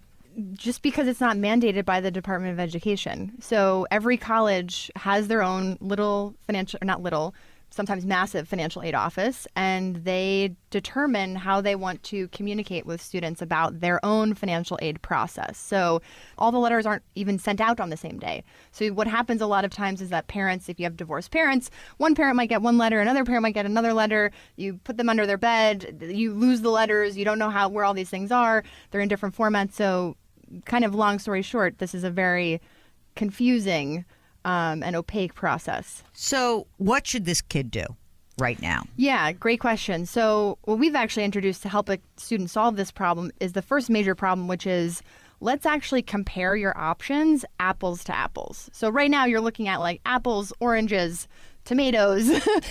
Just because it's not mandated by the Department of Education. So every college has their own little financial, or not little, sometimes massive financial aid office, and they determine how they want to communicate with students about their own financial aid process. So all the letters aren't even sent out on the same day. So what happens a lot of times is that parents, if you have divorced parents, one parent might get one letter, another parent might get another letter. You put them under their bed, you lose the letters, you don't know where all these things are. They're in different formats. So kind of long story short, this is a very confusing and opaque process. So what should this kid do right now? Yeah, great question. So what we've actually introduced to help a student solve this problem is the first major problem, which is let's actually compare your options apples to apples. So right now you're looking at like apples, oranges, tomatoes.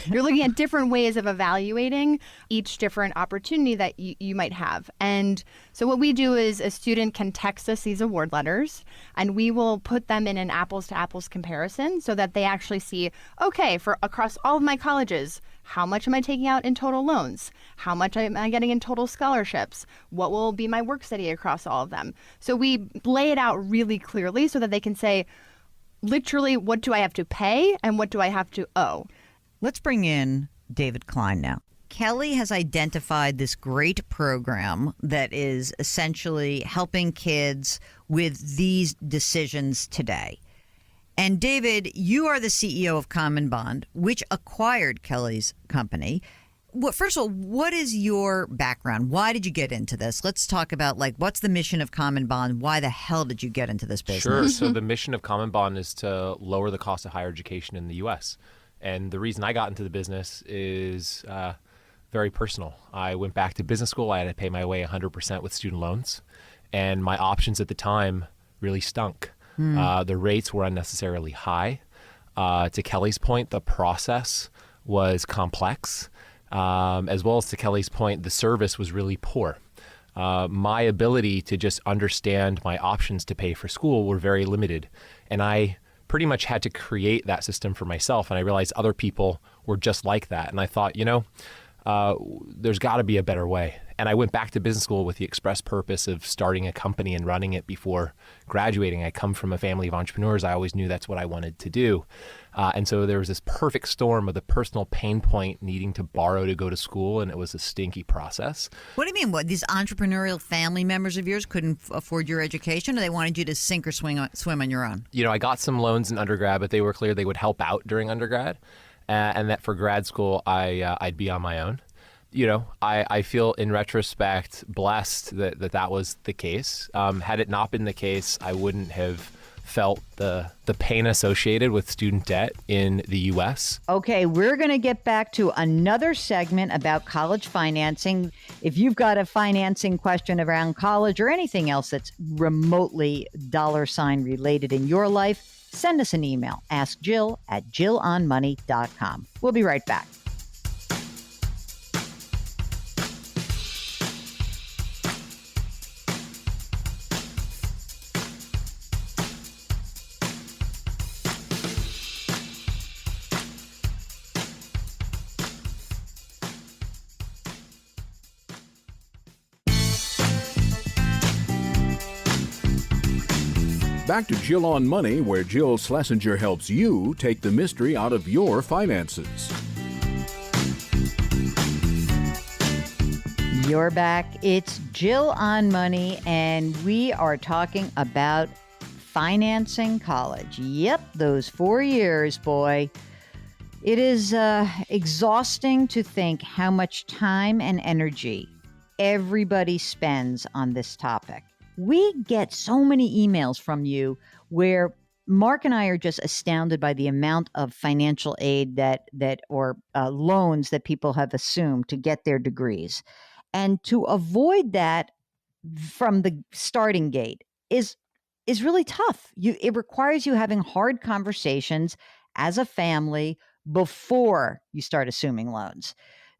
You're looking at different ways of evaluating each different opportunity that you might have. And so what we do is a student can text us these award letters, and we will put them in an apples to apples comparison so that they actually see, okay, for across all of my colleges, how much am I taking out in total loans? How much am I getting in total scholarships? What will be my work study across all of them? So we lay it out really clearly so that they can say, literally, what do I have to pay and what do I have to owe? Let's bring in David Klein now. Kelly has identified this great program that is essentially helping kids with these decisions today. And David, you are the CEO of CommonBond, which acquired Kelly's company. First of all, what is your background? Why did you get into this? Let's talk about what's the mission of CommonBond? Why the hell did you get into this business? Sure. So the mission of CommonBond is to lower the cost of higher education in the U.S. And the reason I got into the business is very personal. I went back to business school. I had to pay my way 100% with student loans. And my options at the time really stunk. The rates were unnecessarily high. To Kelly's point, the process was complex. As well as to Kelly's point, the service was really poor. My ability to just understand my options to pay for school were very limited. And I pretty much had to create that system for myself. And I realized other people were just like that. And I thought, there's got to be a better way. And I went back to business school with the express purpose of starting a company and running it before graduating. I come from a family of entrepreneurs. I always knew that's what I wanted to do. And so there was this perfect storm of the personal pain point needing to borrow to go to school, and it was a stinky process. What do you mean? What, these entrepreneurial family members of yours couldn't afford your education, or they wanted you to sink or swim on your own? I got some loans in undergrad, but they were clear they would help out during undergrad, and that for grad school, I'd be on my own. I feel in retrospect blessed that was the case. Had it not been the case, I wouldn't have felt the pain associated with student debt in the U.S. Okay, we're going to get back to another segment about college financing. If you've got a financing question around college or anything else that's remotely $ related in your life, send us an email. Ask Jill at jillonmoney.com. We'll be right back. Back to Jill on Money, where Jill Schlesinger helps you take the mystery out of your finances. You're back. It's Jill on Money, and we are talking about financing college. Yep, those 4 years, boy. It is exhausting to think how much time and energy everybody spends on this topic. We get so many emails from you where Mark and I are just astounded by the amount of financial aid or loans that people have assumed to get their degrees. And to avoid that from the starting gate is really tough. It requires you having hard conversations as a family before you start assuming loans.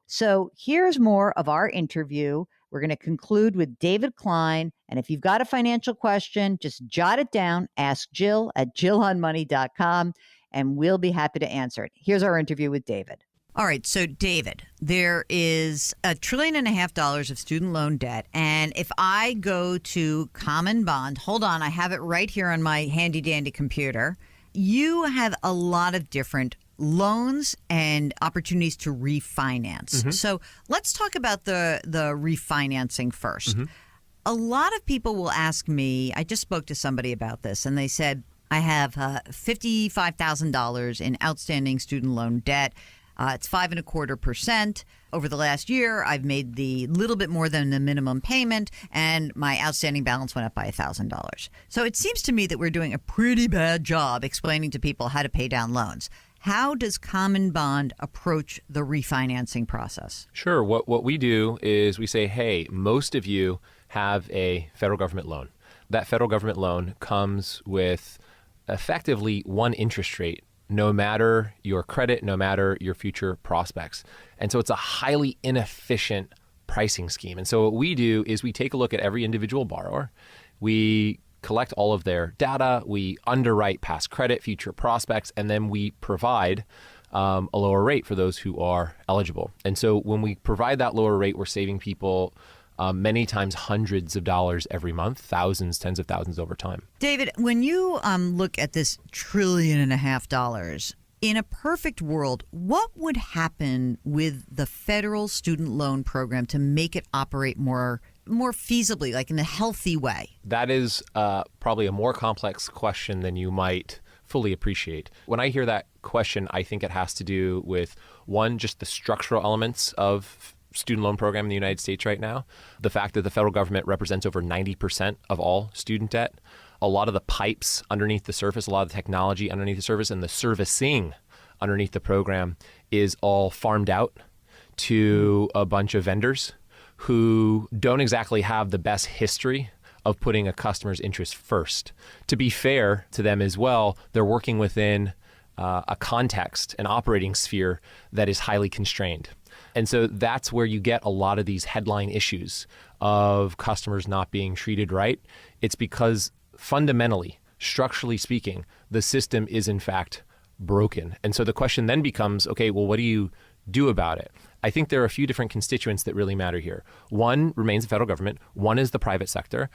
So here's more of our interview. We're going to conclude with David Klein. And if you've got a financial question, just jot it down. Ask Jill at jillonmoney.com, and we'll be happy to answer it. Here's our interview with David. All right. So, David, there is $1.5 trillion of student loan debt. And if I go to CommonBond, hold on, I have it right here on my handy dandy computer. You have a lot of different loans and opportunities to refinance. Mm-hmm. So let's talk about the refinancing first. Mm-hmm. A lot of people will ask me, I just spoke to somebody about this, and they said, I have $55,000 in outstanding student loan debt. It's 5.25%. Over the last year, I've made the little bit more than the minimum payment, and my outstanding balance went up by $1,000. So it seems to me that we're doing a pretty bad job explaining to people how to pay down loans. How does CommonBond approach the refinancing process? Sure. What we do is we say, hey, most of you have a federal government loan. That federal government loan comes with effectively one interest rate, no matter your credit, no matter your future prospects. And so it's a highly inefficient pricing scheme. And so what we do is we take a look at every individual borrower. We collect all of their data, we underwrite past credit, future prospects, and then we provide a lower rate for those who are eligible. And so when we provide that lower rate, we're saving people many times hundreds of dollars every month, thousands, tens of thousands over time. David, when you look at this $1.5 trillion, in a perfect world, what would happen with the federal student loan program to make it operate more feasibly, like in a healthy way? That is probably a more complex question than you might fully appreciate. When I hear that question, I think it has to do with, one, just the structural elements of student loan program in the United States right now. The fact that the federal government represents over 90% of all student debt. A lot of the pipes underneath the surface, a lot of the technology underneath the surface, and the servicing underneath the program is all farmed out to a bunch of vendors who don't exactly have the best history of putting a customer's interest first. To be fair to them as well, they're working within a context, an operating sphere that is highly constrained. And so that's where you get a lot of these headline issues of customers not being treated right. It's because fundamentally, structurally speaking, the system is in fact broken. And so the question then becomes, okay, well, what do you do about it? I think there are a few different constituents that really matter here. One remains the federal government. One is the private sector.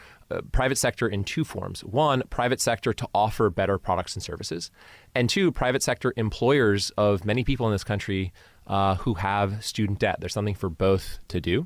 Private sector in two forms. One, private sector to offer better products and services. And two, private sector employers of many people in this country who have student debt. There's something for both to do.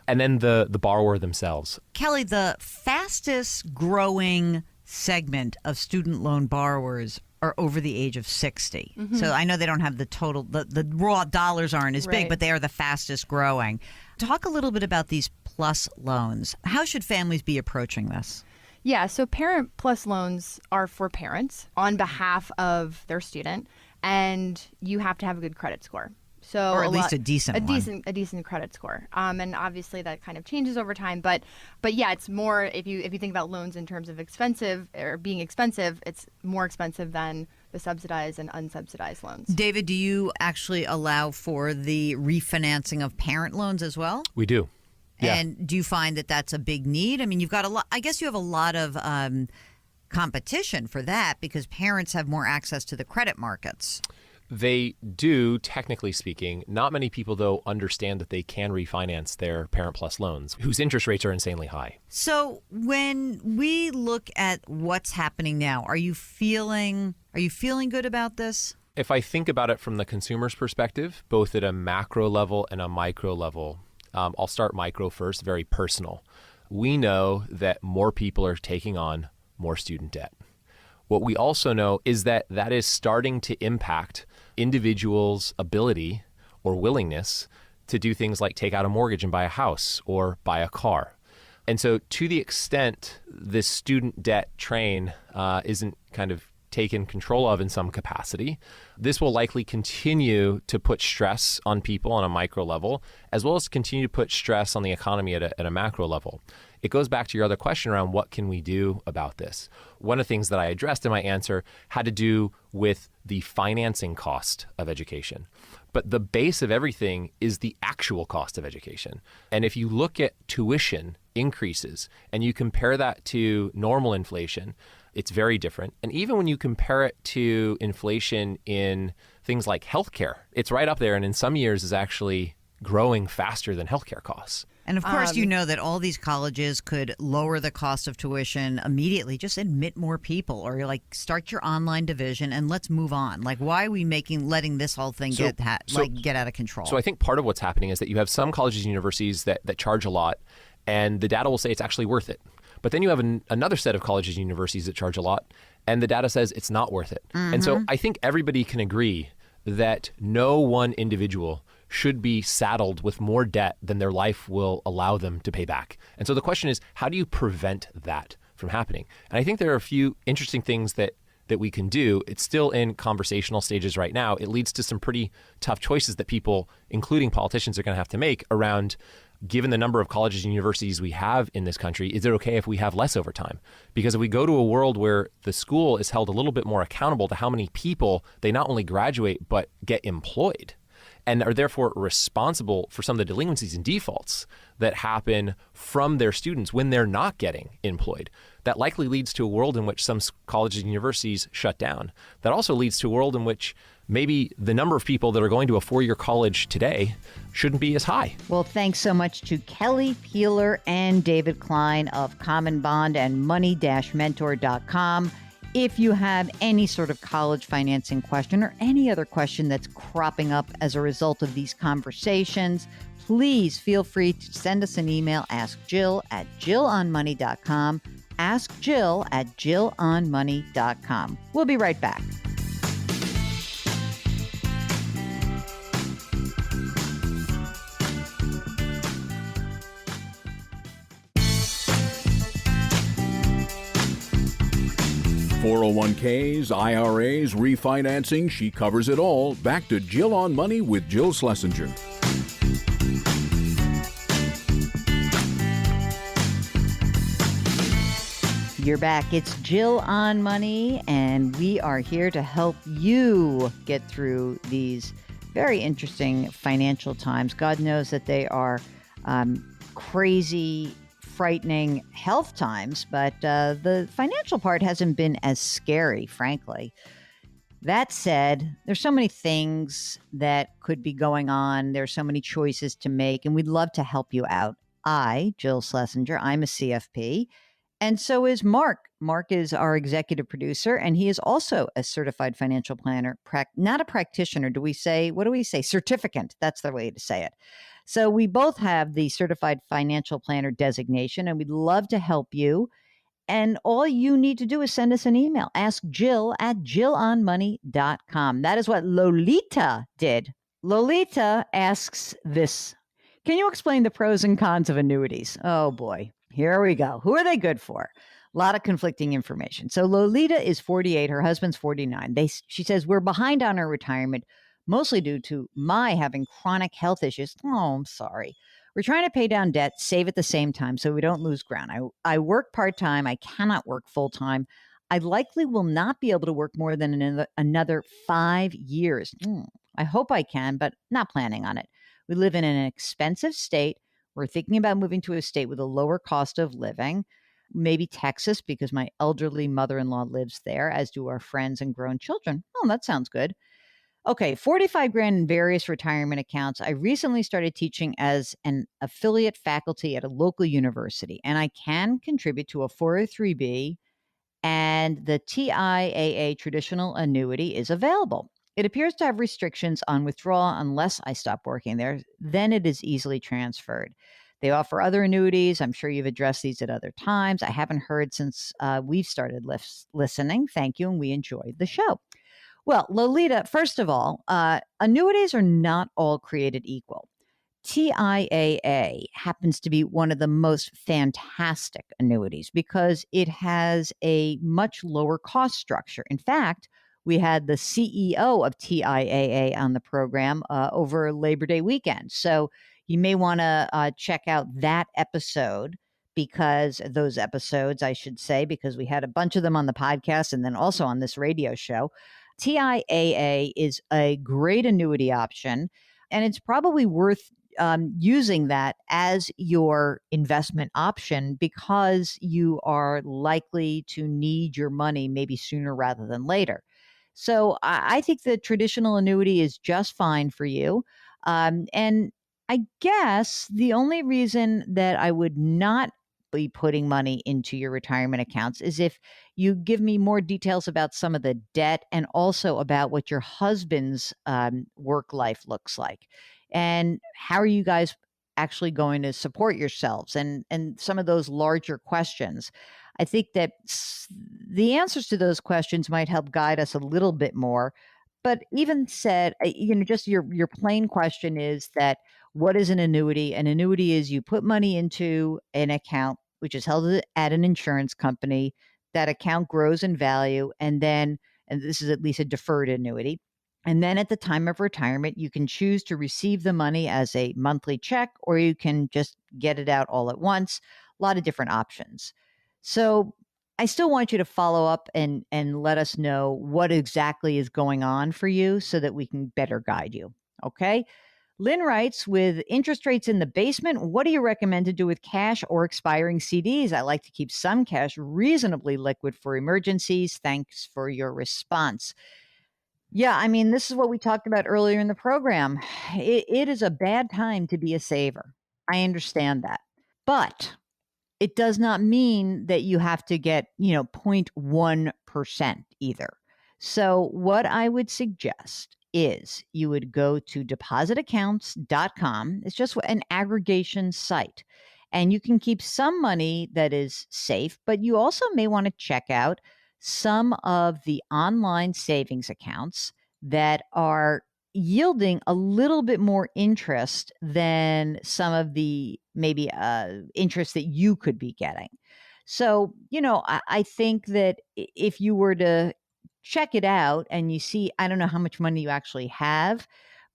And then the borrower themselves. Kelly, the fastest growing segment of student loan borrowers are over the age of 60. Mm-hmm. So I know they don't have the total, the raw dollars aren't as big, but they are the fastest growing. Talk a little bit about these plus loans. How should families be approaching this? Yeah, so Parent Plus loans are for parents on behalf of their student, and you have to have a good credit score. So or at least a decent one. A decent credit score. And obviously that kind of changes over time. But yeah, it's more, if you think about loans in terms of expensive or being expensive, it's more expensive than the subsidized and unsubsidized loans. David, do you actually allow for the refinancing of parent loans as well? We do. Yeah. And do you find that that's a big need? I mean, you've got a lot, I guess you have a lot of competition for that because parents have more access to the credit markets. They do, technically speaking. Not many people, though, understand that they can refinance their Parent Plus loans, whose interest rates are insanely high. So when we look at what's happening now, are you feeling good about this? If I think about it from the consumer's perspective, both at a macro level and a micro level, I'll start micro first, very personal. We know that more people are taking on more student debt. What we also know is that that is starting to impact individuals' ability or willingness to do things like take out a mortgage and buy a house or buy a car. And so to the extent this student debt train isn't kind of taken control of in some capacity, this will likely continue to put stress on people on a micro level, as well as continue to put stress on the economy at a macro level. It goes back to your other question around what can we do about this. One of the things that I addressed in my answer had to do with the financing cost of education. But the base of everything is the actual cost of education. And if you look at tuition increases and you compare that to normal inflation, it's very different. And even when you compare it to inflation in things like healthcare, it's right up there, and in some years is actually growing faster than healthcare costs. And of course, you know that all these colleges could lower the cost of tuition immediately. Just admit more people, or like start your online division and let's move on. Like, why are we letting this whole thing get out of control? So I think part of what's happening is that you have some colleges and universities that charge a lot, and the data will say it's actually worth it. But then you have another set of colleges and universities that charge a lot, and the data says it's not worth it. Mm-hmm. And so I think everybody can agree that no one individual should be saddled with more debt than their life will allow them to pay back. And so the question is, how do you prevent that from happening? And I think there are a few interesting things that we can do. It's still in conversational stages right now. It leads to some pretty tough choices that people, including politicians, are going to have to make around, given the number of colleges and universities we have in this country, is it okay if we have less over time? Because if we go to a world where the school is held a little bit more accountable to how many people they not only graduate, but get employed, and are therefore responsible for some of the delinquencies and defaults that happen from their students when they're not getting employed, that likely leads to a world in which some colleges and universities shut down. That also leads to a world in which maybe the number of people that are going to a four-year college today shouldn't be as high. Well, thanks so much to Kelly Peeler and David Klein of CommonBond and money-mentor.com. If you have any sort of college financing question or any other question that's cropping up as a result of these conversations, please feel free to send us an email, askjill@jillonmoney.com, askjill@jillonmoney.com. We'll be right back. .401ks, IRAs, refinancing, she covers it all. Back to Jill on Money with Jill Schlesinger. You're back. It's Jill on Money, and we are here to help you get through these very interesting financial times. God knows that they are crazy, frightening health times, but the financial part hasn't been as scary, frankly. That said, there's so many things that could be going on. There's so many choices to make, and we'd love to help you out. I, Jill Schlesinger, I'm a CFP. And so is Mark. Mark is our executive producer, and he is also a certified financial planner, not a practitioner. What do we say? Certificant. That's the way to say it. So we both have the certified financial planner designation, and we'd love to help you. And all you need to do is send us an email. Ask Jill at jillonmoney.com. That is what Lolita did. Lolita asks this. Can you explain the pros and cons of annuities? Oh, boy. Here we go. Who are they good for? A lot of conflicting information. So Lolita is 48. Her husband's 49. She says, we're behind on our retirement, mostly due to my having chronic health issues. Oh, I'm sorry. We're trying to pay down debt, save at the same time so we don't lose ground. I work part-time. I cannot work full-time. I likely will not be able to work more than another 5 years. I hope I can, but not planning on it. We live in an expensive state. We're thinking about moving to a state with a lower cost of living, maybe Texas, because my elderly mother-in-law lives there, as do our friends and grown children. Oh, that sounds good. Okay, 45 grand in various retirement accounts. I recently started teaching as an affiliate faculty at a local university, and I can contribute to a 403B, and the TIAA traditional annuity is available. It appears to have restrictions on withdrawal unless I stop working there. Then it is easily transferred. They offer other annuities. I'm sure you've addressed these at other times. I haven't heard since we've started listening. Thank you, and we enjoyed the show. Well, Lolita, first of all, annuities are not all created equal. TIAA happens to be one of the most fantastic annuities because it has a much lower cost structure. In fact, we had the CEO of TIAA on the program over Labor Day weekend. So you may want to check out that episode, because those episodes, I should say, because we had a bunch of them on the podcast and then also on this radio show. TIAA is a great annuity option, and it's probably worth using that as your investment option because you are likely to need your money maybe sooner rather than later. So I think the traditional annuity is just fine for you. And I guess the only reason that I would not be putting money into your retirement accounts is if you give me more details about some of the debt and also about what your husband's work life looks like. And how are you guys actually going to support yourselves and some of those larger questions. I think that the answers to those questions might help guide us a little bit more. But even said, just your plain question is that what is an annuity? An annuity is you put money into an account, which is held at an insurance company. That account grows in value. And this is at least a deferred annuity. And then at the time of retirement, you can choose to receive the money as a monthly check, or you can just get it out all at once. A lot of different options. So I still want you to follow up and let us know what exactly is going on for you so that we can better guide you. Okay. Lynn writes, with interest rates in the basement, what do you recommend to do with cash or expiring CDs? I like to keep some cash reasonably liquid for emergencies. Thanks for your response. Yeah, I mean, this is what we talked about earlier in the program. It is a bad time to be a saver. I understand that. But it does not mean that you have to get, 0.1% either. So what I would suggest is you would go to depositaccounts.com. It's just an aggregation site. And you can keep some money that is safe, but you also may want to check out some of the online savings accounts that are yielding a little bit more interest than some of the maybe interest that you could be getting. So, I think that if you were to check it out and you see, I don't know how much money you actually have,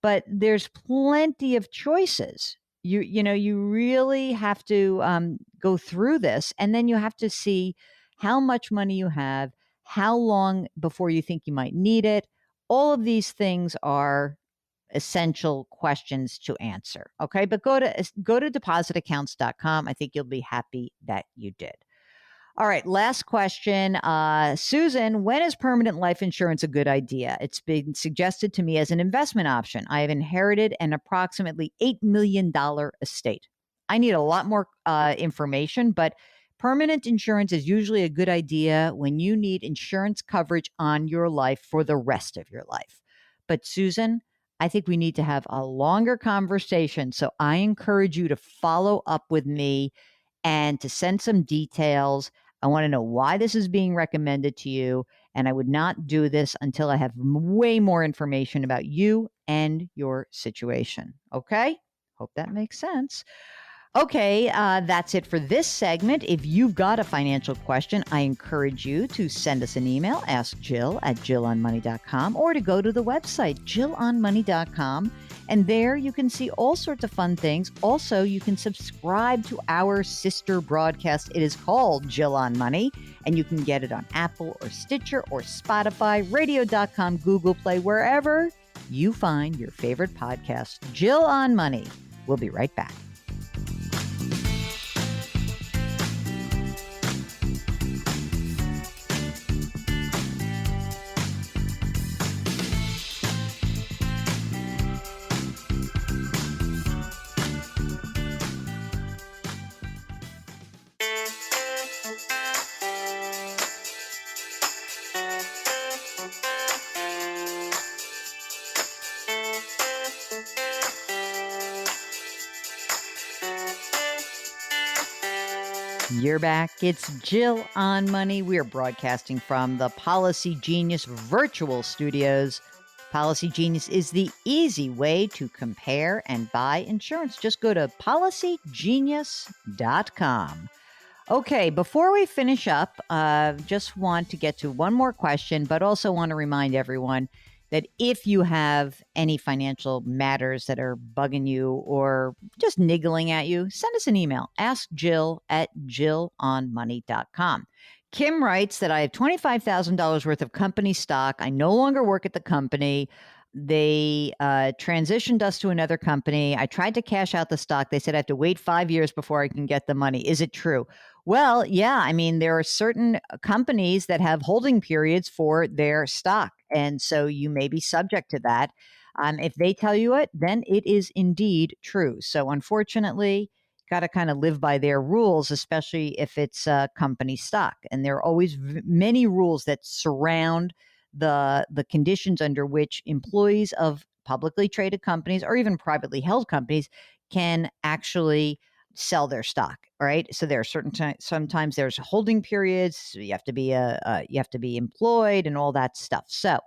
but there's plenty of choices. You really have to go through this, and then you have to see how much money you have, how long before you think you might need it. All of these things are essential questions to answer. Okay. But go to depositaccounts.com. I think you'll be happy that you did. All right. Last question. Susan, when is permanent life insurance a good idea? It's been suggested to me as an investment option. I have inherited an approximately $8 million estate. I need a lot more information, but permanent insurance is usually a good idea when you need insurance coverage on your life for the rest of your life. But Susan, I think we need to have a longer conversation. So I encourage you to follow up with me and to send some details. I want to know why this is being recommended to you. And I would not do this until I have way more information about you and your situation. Okay? Hope that makes sense. Okay, that's it for this segment. If you've got a financial question, I encourage you to send us an email, askjill@jillonmoney.com, or to go to the website, jillonmoney.com. And there you can see all sorts of fun things. Also, you can subscribe to our sister broadcast. It is called Jill on Money, and you can get it on Apple or Stitcher or Spotify, radio.com, Google Play, wherever you find your favorite podcast. Jill on Money. We'll be right back. You're back. It's Jill on Money. We are broadcasting from the Policy Genius virtual studios. Policy Genius is the easy way to compare and buy insurance. Just go to policygenius.com. Okay, before we finish up, just want to get to one more question, but also want to remind everyone that if you have any financial matters that are bugging you or just niggling at you, send us an email. Ask Jill at jillonmoney.com. Kim writes that I have $25,000 worth of company stock. I no longer work at the company. They transitioned us to another company. I tried to cash out the stock. They said I have to wait 5 years before I can get the money. Is it true? Well, yeah. I mean, there are certain companies that have holding periods for their stock. And so you may be subject to that. If they tell you it, then it is indeed true. So unfortunately, got to kind of live by their rules, especially if it's company stock. And there are always many rules that surround the conditions under which employees of publicly traded companies or even privately held companies can actually sell their stock. Right. So there are sometimes there's holding periods. You have to be employed and all that stuff. So,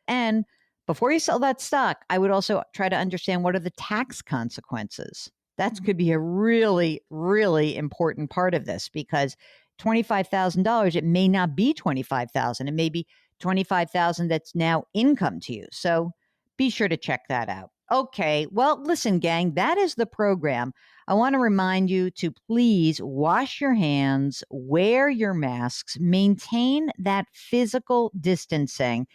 and before you sell that stock, I would also try to understand what are the tax consequences. That could be a really, really important part of this, because $25,000, it may not be $25,000. It may be $25,000 that's now income to you. So be sure to check that out. Okay. Well, listen, gang, that is the program. I want to remind you to please wash your hands, wear your masks, maintain that physical distancing,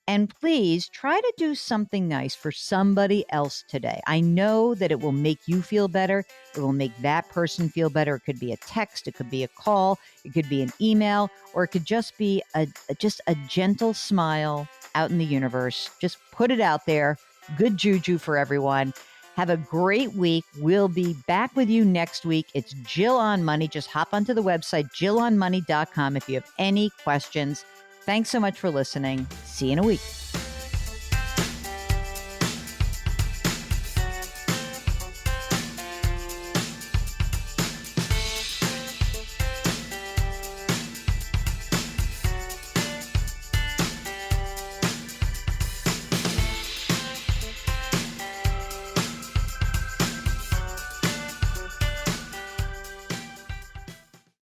and please try to do something nice for somebody else today. I know that it will make you feel better. It will make that person feel better. It could be a text. It could be a call. It could be an email, or it could just be a gentle smile out in the universe. Just put it out there. Good juju for everyone. Have a great week. We'll be back with you next week. It's Jill on Money. Just hop onto the website, jillonmoney.com, if you have any questions. Thanks so much for listening. See you in a week.